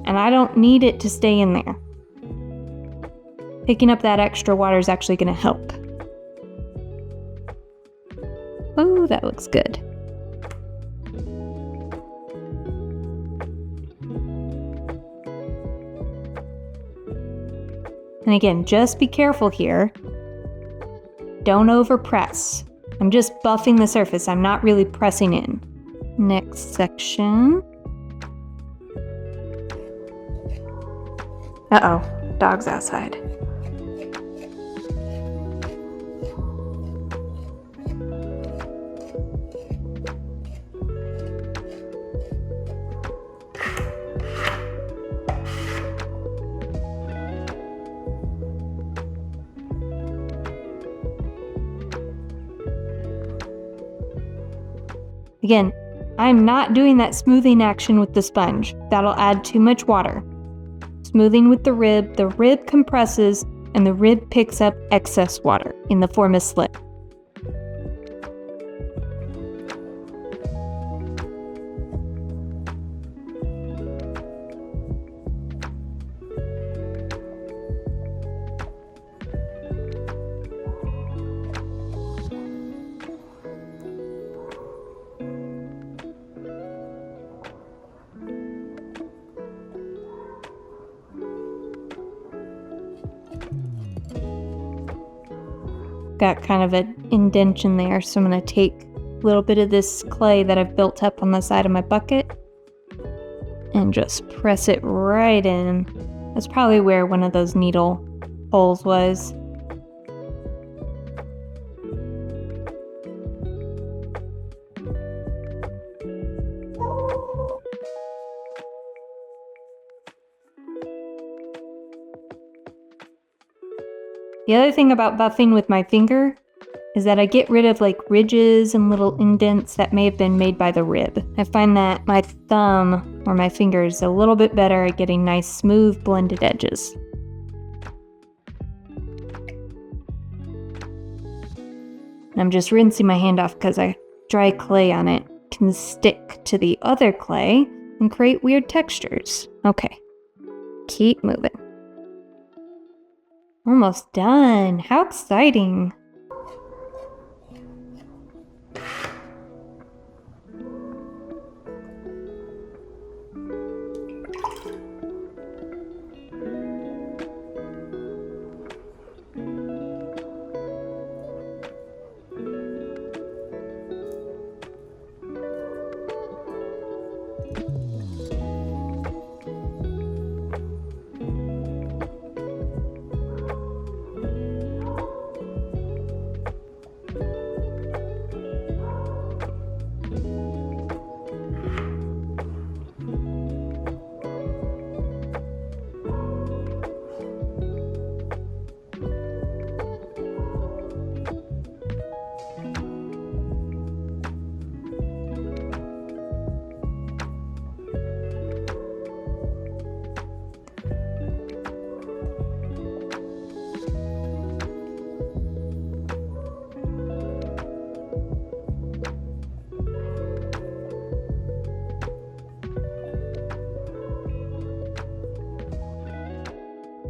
and I don't need it to stay in there. Picking up that extra water is actually going to help. Oh, that looks good. And again, just be careful here. Don't overpress. I'm just buffing the surface. I'm not really pressing in. Next section. Uh-oh, dog's outside. Again, I'm not doing that smoothing action with the sponge. That'll add too much water. Smoothing with the rib compresses, and the rib picks up excess water in the form of slip. Got kind of an indentation there, so I'm going to take a little bit of this clay that I've built up on the side of my bucket and just press it right in. That's probably where one of those needle holes was. The other thing about buffing with my finger is that I get rid of like ridges and little indents that may have been made by the rib. I find that my thumb or my finger is a little bit better at getting nice, smooth, blended edges. And I'm just rinsing my hand off because dry clay on it can stick to the other clay and create weird textures. Okay, keep moving. Almost done. How exciting.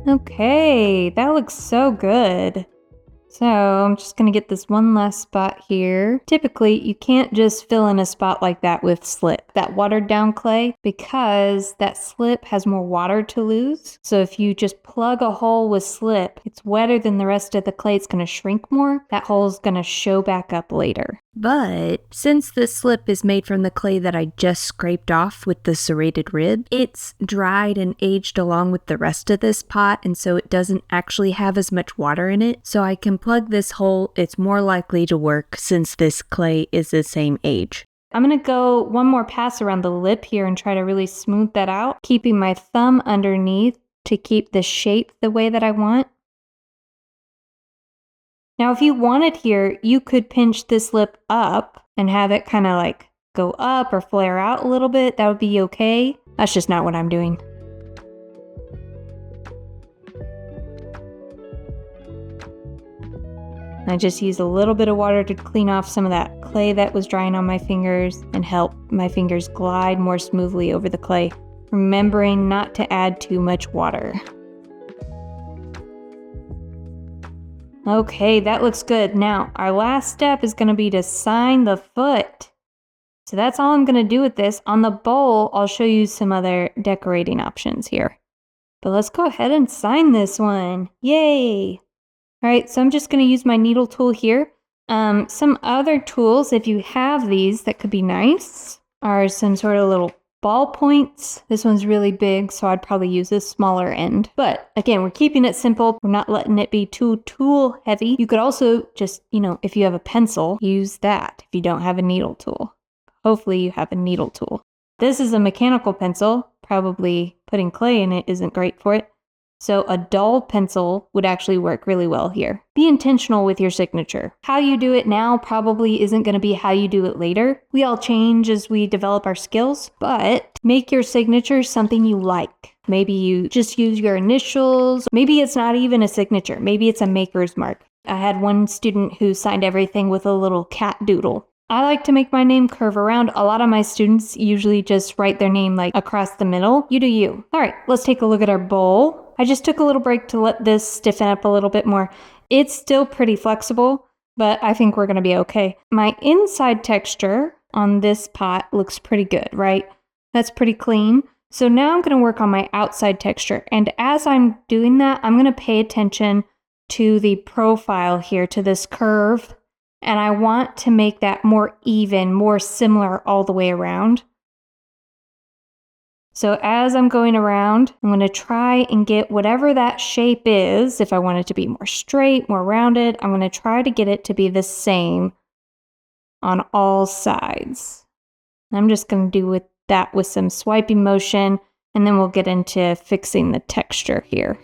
Okay, that looks so good. So I'm just going to get this one last spot here. Typically, you can't just fill in a spot like that with slip, that watered down clay, because that slip has more water to lose. So if you just plug a hole with slip, it's wetter than the rest of the clay. It's going to shrink more. That hole is going to show back up later. But since the slip is made from the clay that I just scraped off with the serrated rib, it's dried and aged along with the rest of this pot, and so it doesn't actually have as much water in it. So I can plug this hole. It's more likely to work since this clay is the same age. I'm going to go one more pass around the lip here and try to really smooth that out, keeping my thumb underneath to keep the shape the way that I want. Now, if you wanted here, you could pinch this lip up and have it kind of like go up or flare out a little bit. That would be okay. That's just not what I'm doing. I just use a little bit of water to clean off some of that clay that was drying on my fingers and help my fingers glide more smoothly over the clay, remembering not to add too much water. Okay, that looks good. Now, our last step is going to be to sign the foot. So that's all I'm going to do with this. On the bowl, I'll show you some other decorating options here. But let's go ahead and sign this one. Yay! All right, so I'm just going to use my needle tool here. Some other tools, if you have these, that could be nice, are some sort of little ball points. This one's really big, so I'd probably use this smaller end. But again, we're keeping it simple. We're not letting it be too tool heavy. You could also just, if you have a pencil, use that if you don't have a needle tool. Hopefully you have a needle tool. This is a mechanical pencil. Probably putting clay in it isn't great for it. So a dull pencil would actually work really well here. Be intentional with your signature. How you do it now probably isn't going to be how you do it later. We all change as we develop our skills, but make your signature something you like. Maybe you just use your initials. Maybe it's not even a signature. Maybe it's a maker's mark. I had one student who signed everything with a little cat doodle. I like to make my name curve around. A lot of my students usually just write their name like across the middle. You do you. All right, let's take a look at our bowl. I just took a little break to let this stiffen up a little bit more. It's still pretty flexible, but I think we're going to be okay. My inside texture on this pot looks pretty good, right? That's pretty clean. So now I'm going to work on my outside texture. And as I'm doing that, I'm going to pay attention to the profile here, to this curve. And I want to make that more even, more similar all the way around. So as I'm going around, I'm going to try and get whatever that shape is. If I want it to be more straight, more rounded, I'm going to try to get it to be the same on all sides. I'm just going to do that with some swiping motion, and then we'll get into fixing the texture here.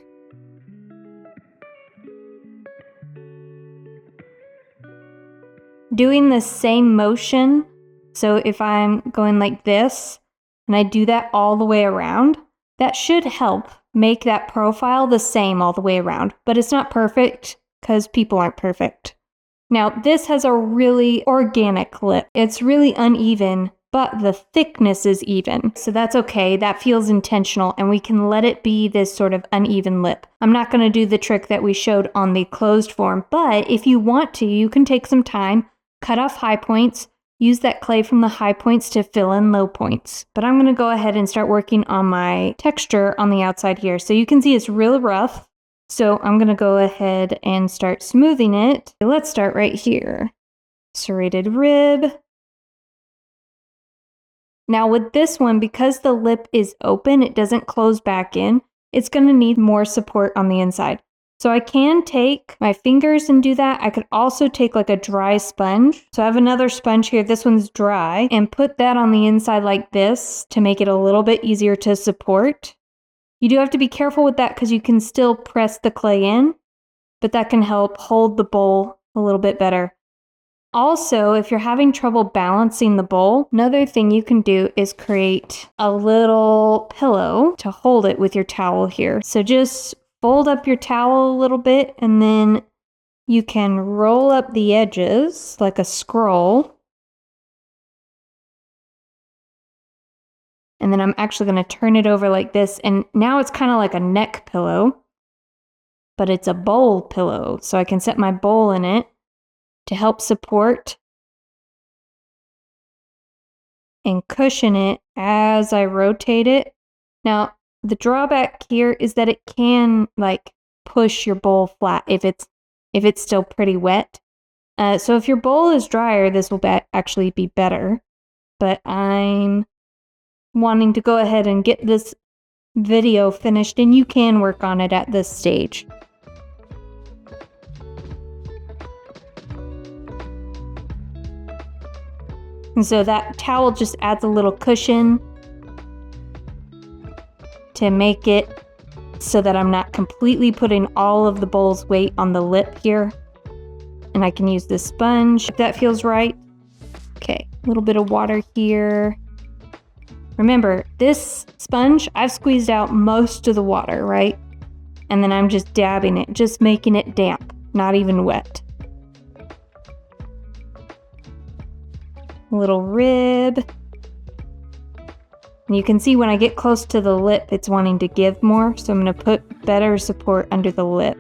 Doing the same motion, so if I'm going like this, and I do that all the way around, that should help make that profile the same all the way around. But it's not perfect because people aren't perfect. Now, this has a really organic lip. It's really uneven, but the thickness is even. So that's okay. That feels intentional, and we can let it be this sort of uneven lip. I'm not going to do the trick that we showed on the closed form, but if you want to, you can take some time, cut off high points, use that clay from the high points to fill in low points. But I'm going to go ahead and start working on my texture on the outside here. So you can see it's real rough. So I'm going to go ahead and start smoothing it. Let's start right here. Serrated rib. Now with this one, because the lip is open, it doesn't close back in. It's going to need more support on the inside. So I can take my fingers and do that. I could also take like a dry sponge. So I have another sponge here. This one's dry, and put that on the inside like this to make it a little bit easier to support. You do have to be careful with that because you can still press the clay in, but that can help hold the bowl a little bit better. Also, if you're having trouble balancing the bowl, another thing you can do is create a little pillow to hold it with your towel here. So just fold up your towel a little bit, and then you can roll up the edges like a scroll. And then I'm actually going to turn it over like this, and now it's kind of like a neck pillow, but it's a bowl pillow. So I can set my bowl in it to help support and cushion it as I rotate it. Now, the drawback here is that it can like push your bowl flat if it's still pretty wet. So if your bowl is drier, this will actually be better. But I'm wanting to go ahead and get this video finished, and you can work on it at this stage. And so that towel just adds a little cushion to make it so that I'm not completely putting all of the bowl's weight on the lip here. And I can use this sponge if that feels right. Okay, a little bit of water here. Remember, this sponge, I've squeezed out most of the water, right? And then I'm just dabbing it, just making it damp, not even wet. a little rib. And you can see when I get close to the lip, it's wanting to give more, so I'm going to put better support under the lip.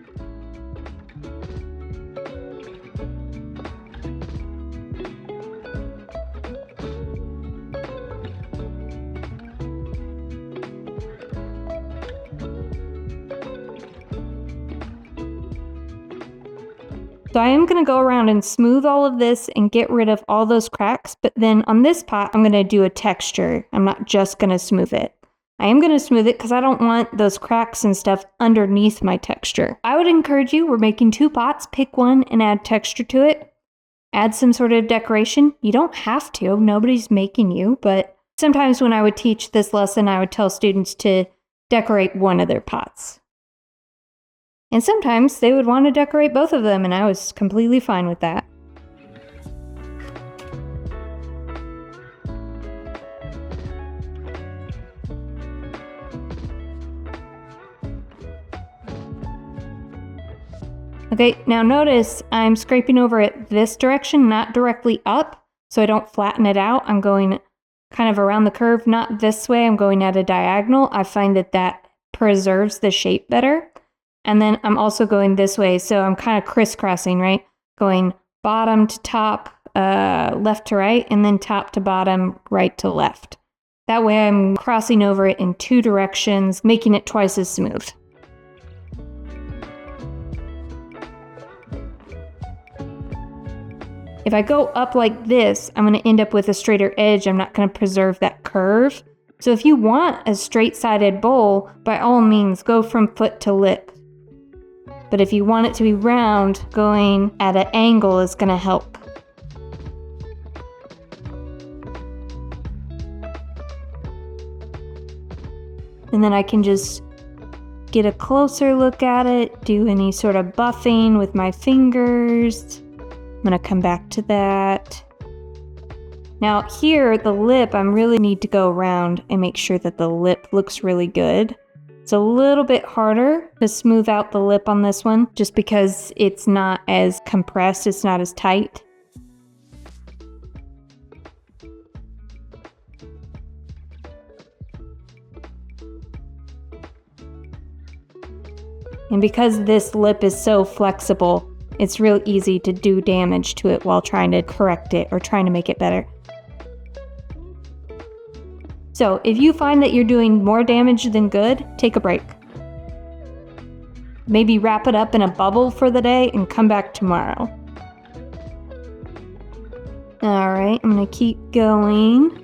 So I am going to go around and smooth all of this and get rid of all those cracks, but then on this pot, I'm going to do a texture. I'm not just going to smooth it. I am going to smooth it because I don't want those cracks and stuff underneath my texture. I would encourage you, we're making 2 pots, pick one and add texture to it. Add some sort of decoration. You don't have to, nobody's making you, but sometimes when I would teach this lesson, I would tell students to decorate one of their pots. And sometimes they would want to decorate both of them, and I was completely fine with that. Okay, now notice I'm scraping over it this direction, not directly up, so I don't flatten it out. I'm going kind of around the curve, not this way. I'm going at a diagonal. I find that that preserves the shape better. And then I'm also going this way, so I'm kind of crisscrossing, right? Going bottom to top, left to right, and then top to bottom, right to left. That way I'm crossing over it in 2 directions, making it twice as smooth. If I go up like this, I'm going to end up with a straighter edge. I'm not going to preserve that curve. So if you want a straight-sided bowl, by all means, go from foot to lip. But if you want it to be round, going at an angle is going to help. And then I can just get a closer look at it, do any sort of buffing with my fingers. I'm going to come back to that. Now here, the lip, I really need to go around and make sure that the lip looks really good. It's a little bit harder to smooth out the lip on this one, just because it's not as compressed, it's not as tight. And because this lip is so flexible, it's real easy to do damage to it while trying to correct it or trying to make it better. So if you find that you're doing more damage than good, take a break. Maybe wrap it up in a bubble for the day and come back tomorrow. All right, I'm gonna keep going.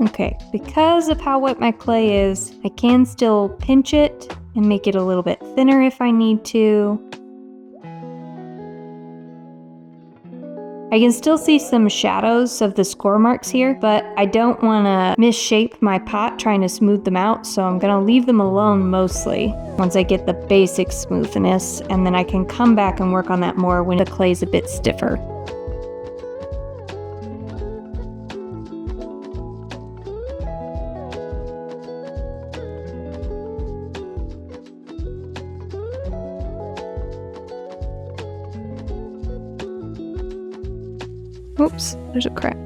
Okay, because of how wet my clay is, I can still pinch it and make it a little bit thinner if I need to. I can still see some shadows of the score marks here, but I don't want to misshape my pot trying to smooth them out, so I'm going to leave them alone mostly once I get the basic smoothness, and then I can come back and work on that more when the clay's a bit stiffer. Oops, there's a crack.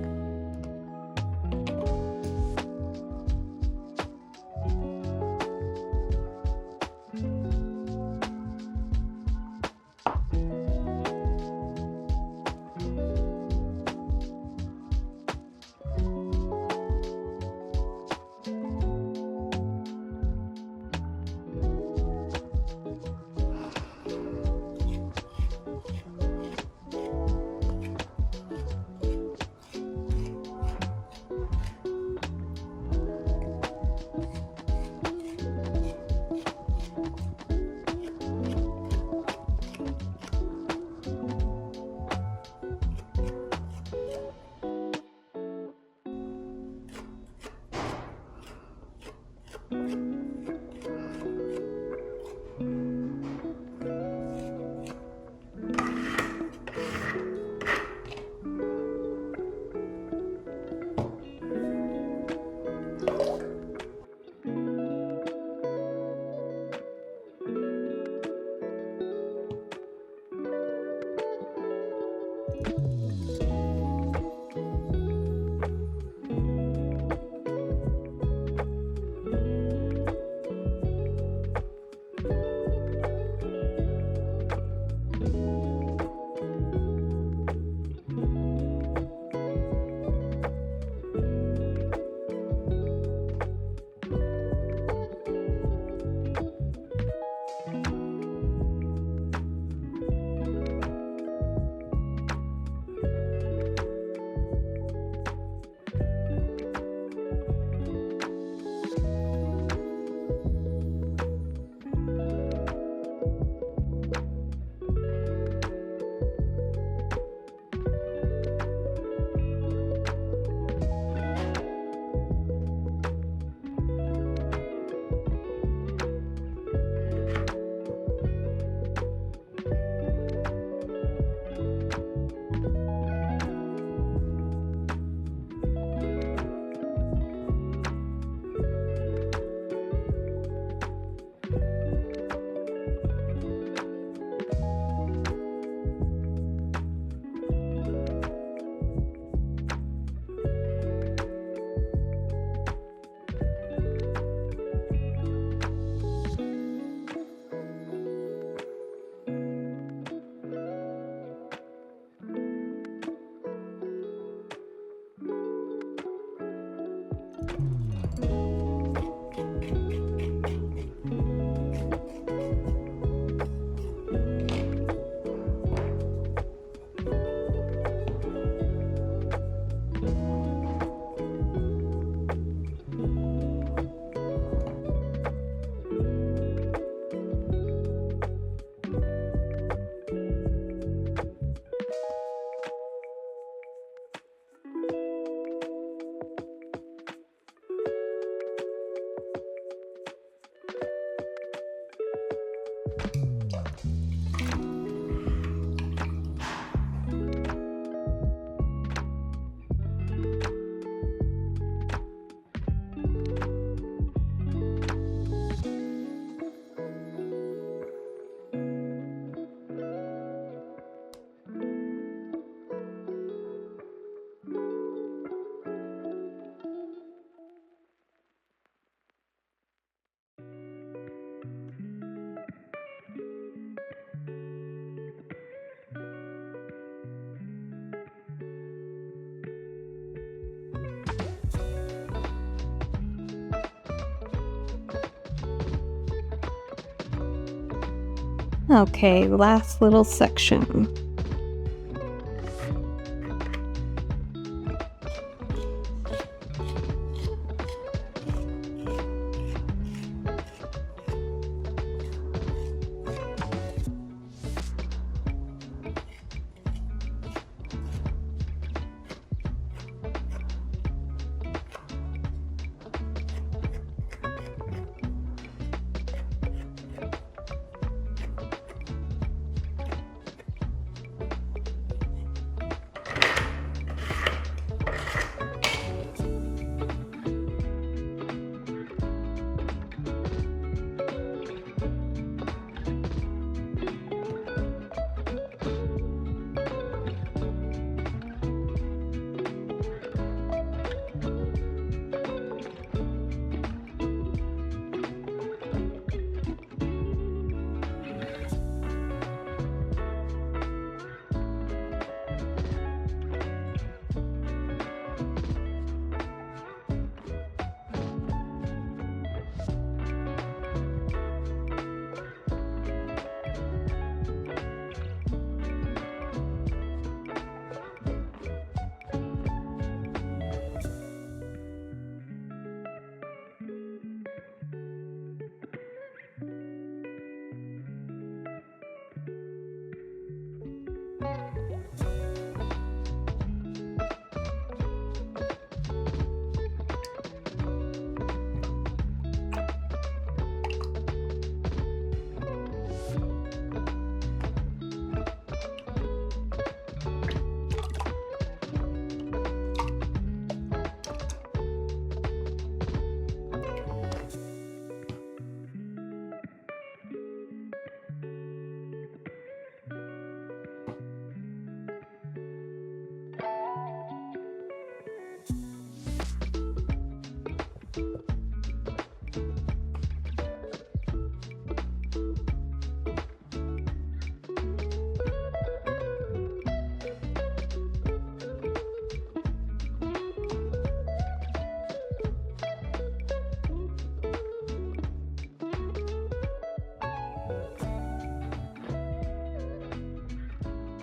Okay, last little section.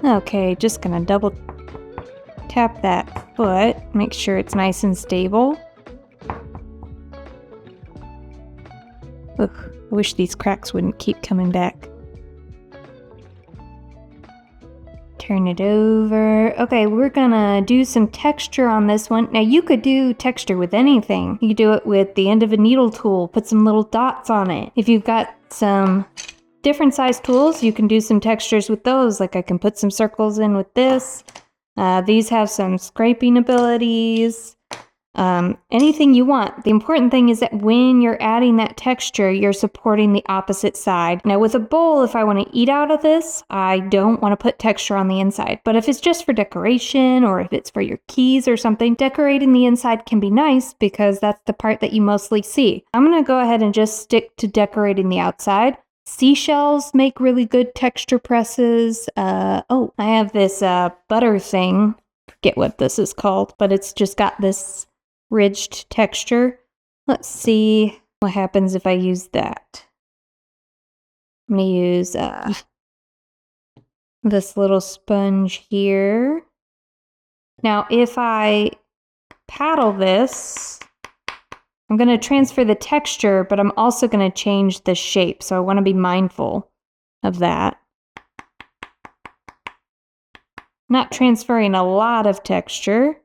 Okay, just gonna double tap that foot, make sure it's nice and stable. Ugh, I wish these cracks wouldn't keep coming back. Turn it over. Okay, we're gonna do some texture on this one. Now you could do texture with anything. You could do it with the end of a needle tool, put some little dots on it. If you've got some different size tools, you can do some textures with those. Like I can put some circles in with this. These have some scraping abilities. Anything you want. The important thing is that when you're adding that texture, you're supporting the opposite side. Now with a bowl, if I want to eat out of this, I don't want to put texture on the inside. But if it's just for decoration or if it's for your keys or something, decorating the inside can be nice because that's the part that you mostly see. I'm going to go ahead and just stick to decorating the outside. Seashells make really good texture presses. I have this butter thing. Forget what this is called, but it's just got this ridged texture. Let's see what happens if I use that. I'm going to use this little sponge here. Now, if I paddle this, I'm going to transfer the texture, but I'm also going to change the shape, so I want to be mindful of that. Not transferring a lot of texture.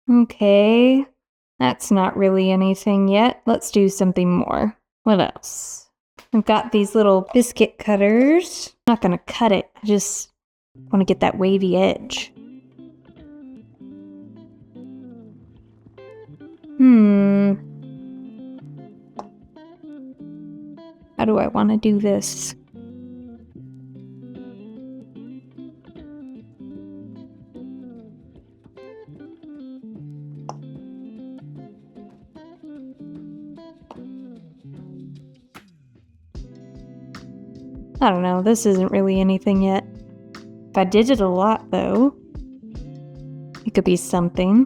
Okay, that's not really anything yet. Let's do something more. What else? I've got these little biscuit cutters. I'm not going to cut it. I just want to get that wavy edge. How do I want to do this? I don't know, this isn't really anything yet. If I did it a lot, though, it could be something.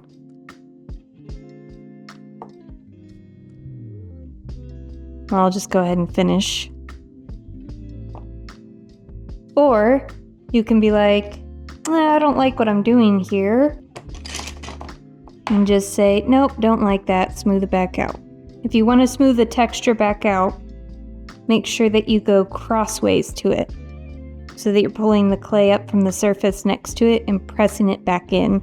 I'll just go ahead and finish. Or you can be like, I don't like what I'm doing here. And just say, nope, don't like that, smooth it back out. If you want to smooth the texture back out, make sure that you go crossways to it so that you're pulling the clay up from the surface next to it and pressing it back in.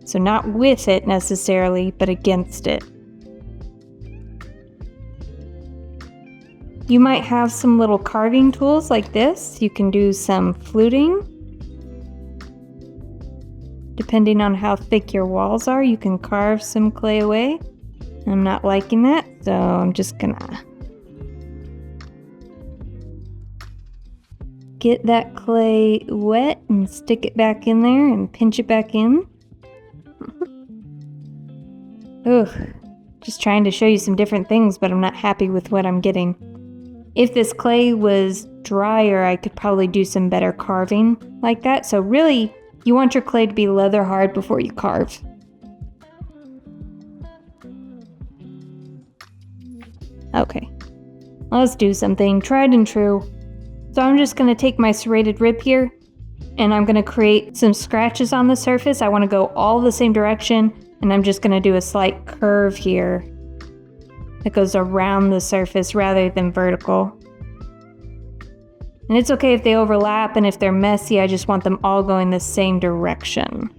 So not with it necessarily, but against it. You might have some little carving tools like this. You can do some fluting. Depending on how thick your walls are, you can carve some clay away. I'm not liking that, so I'm just gonna get that clay wet and stick it back in there and pinch it back in. Ugh, just trying to show you some different things, but I'm not happy with what I'm getting. If this clay was drier, I could probably do some better carving like that. So really, you want your clay to be leather hard before you carve. Okay, let's do something tried and true. So I'm just going to take my serrated rib here, and I'm going to create some scratches on the surface. I want to go all the same direction, and I'm just going to do a slight curve here that goes around the surface rather than vertical. And it's okay if they overlap, and if they're messy, I just want them all going the same direction.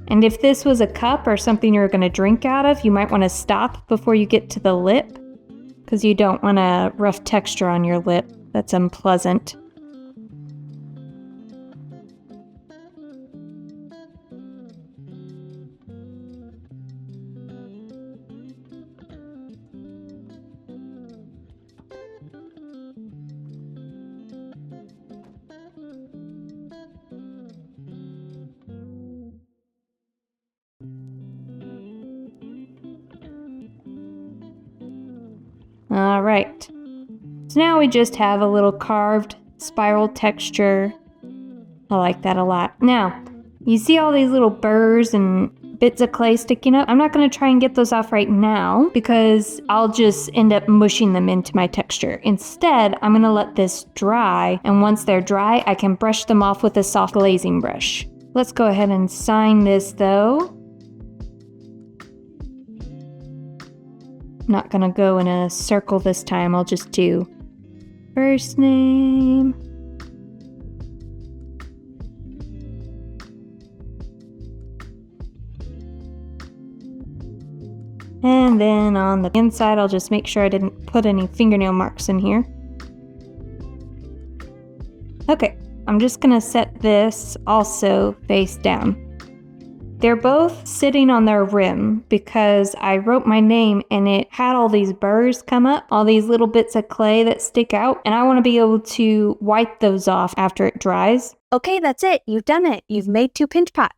And if this was a cup or something you're going to drink out of, you might want to stop before you get to the lip, because you don't want a rough texture on your lip. That's unpleasant. All right, so now we just have a little carved spiral texture I like that a lot. Now, you see all these little burrs and bits of clay sticking up? I'm not going to try and get those off right now because I'll just end up mushing them into my texture. Instead, I'm going to let this dry, and once they're dry, I can brush them off with a soft glazing brush. Let's go ahead and sign this though. I'm not going to go in a circle this time. I'll just do first name. And then on the inside, I'll just make sure I didn't put any fingernail marks in here. Okay, I'm just gonna set this also face down. They're both sitting on their rim because I wrote my name and it had all these burrs come up, all these little bits of clay that stick out, and I want to be able to wipe those off after it dries. Okay, that's it. You've done it. You've made 2 pinch pots.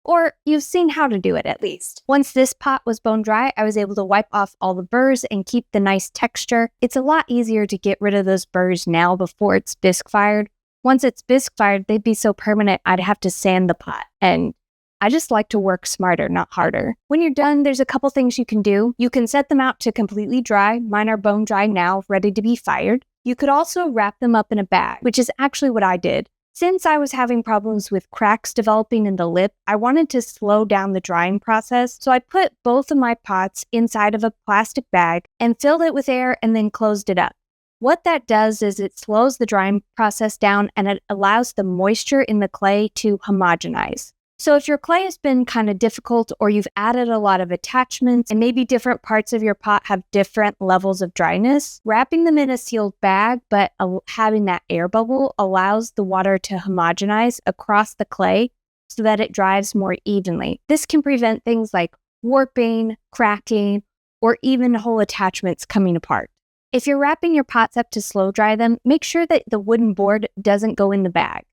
Or you've seen how to do it at least. Once this pot was bone dry, I was able to wipe off all the burrs and keep the nice texture. It's a lot easier to get rid of those burrs now before it's bisque fired. Once it's bisque fired, they'd be so permanent I'd have to sand the pot. And I just like to work smarter, not harder. When you're done, there's a couple things you can do. You can set them out to completely dry. Mine are bone dry now, ready to be fired. You could also wrap them up in a bag, which is actually what I did. Since I was having problems with cracks developing in the lip, I wanted to slow down the drying process, so I put both of my pots inside of a plastic bag and filled it with air and then closed it up. What that does is it slows the drying process down and it allows the moisture in the clay to homogenize. So if your clay has been kind of difficult or you've added a lot of attachments and maybe different parts of your pot have different levels of dryness, wrapping them in a sealed bag but having that air bubble allows the water to homogenize across the clay so that it dries more evenly. This can prevent things like warping, cracking, or even whole attachments coming apart. If you're wrapping your pots up to slow dry them, make sure that the wooden board doesn't go in the bag.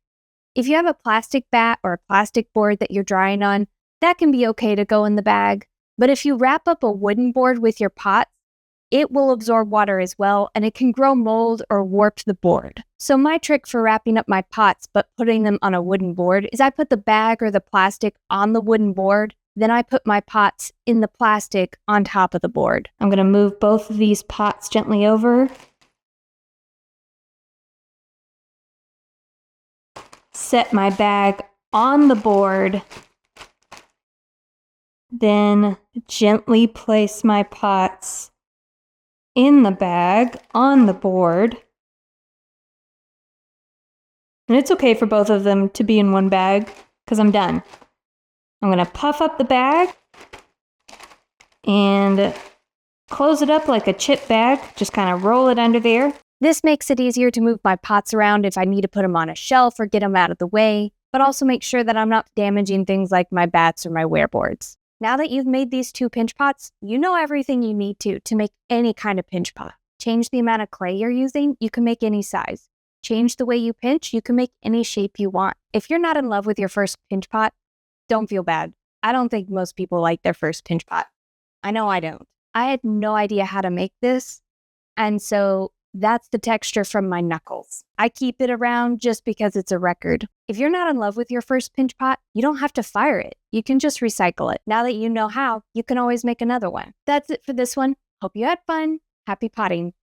If you have a plastic bat or a plastic board that you're drying on, that can be okay to go in the bag. But if you wrap up a wooden board with your pot, it will absorb water as well, and it can grow mold or warp the board. So my trick for wrapping up my pots but putting them on a wooden board is I put the bag or the plastic on the wooden board, then I put my pots in the plastic on top of the board. I'm going to move both of these pots gently over. Set my bag on the board, then gently place my pots in the bag on the board. And it's okay for both of them to be in one bag because I'm done. I'm going to puff up the bag and close it up like a chip bag, just kind of roll it under there. This makes it easier to move my pots around if I need to put them on a shelf or get them out of the way, but also make sure that I'm not damaging things like my bats or my wearboards. Now that you've made these 2 pinch pots, you know everything you need to make any kind of pinch pot. Change the amount of clay you're using, you can make any size. Change the way you pinch, you can make any shape you want. If you're not in love with your first pinch pot, don't feel bad. I don't think most people like their first pinch pot. I know I don't. I had no idea how to make this, and so that's the texture from my knuckles. I keep it around just because it's a record. If you're not in love with your first pinch pot, you don't have to fire it. You can just recycle it. Now that you know how, you can always make another one. That's it for this one. Hope you had fun. Happy potting.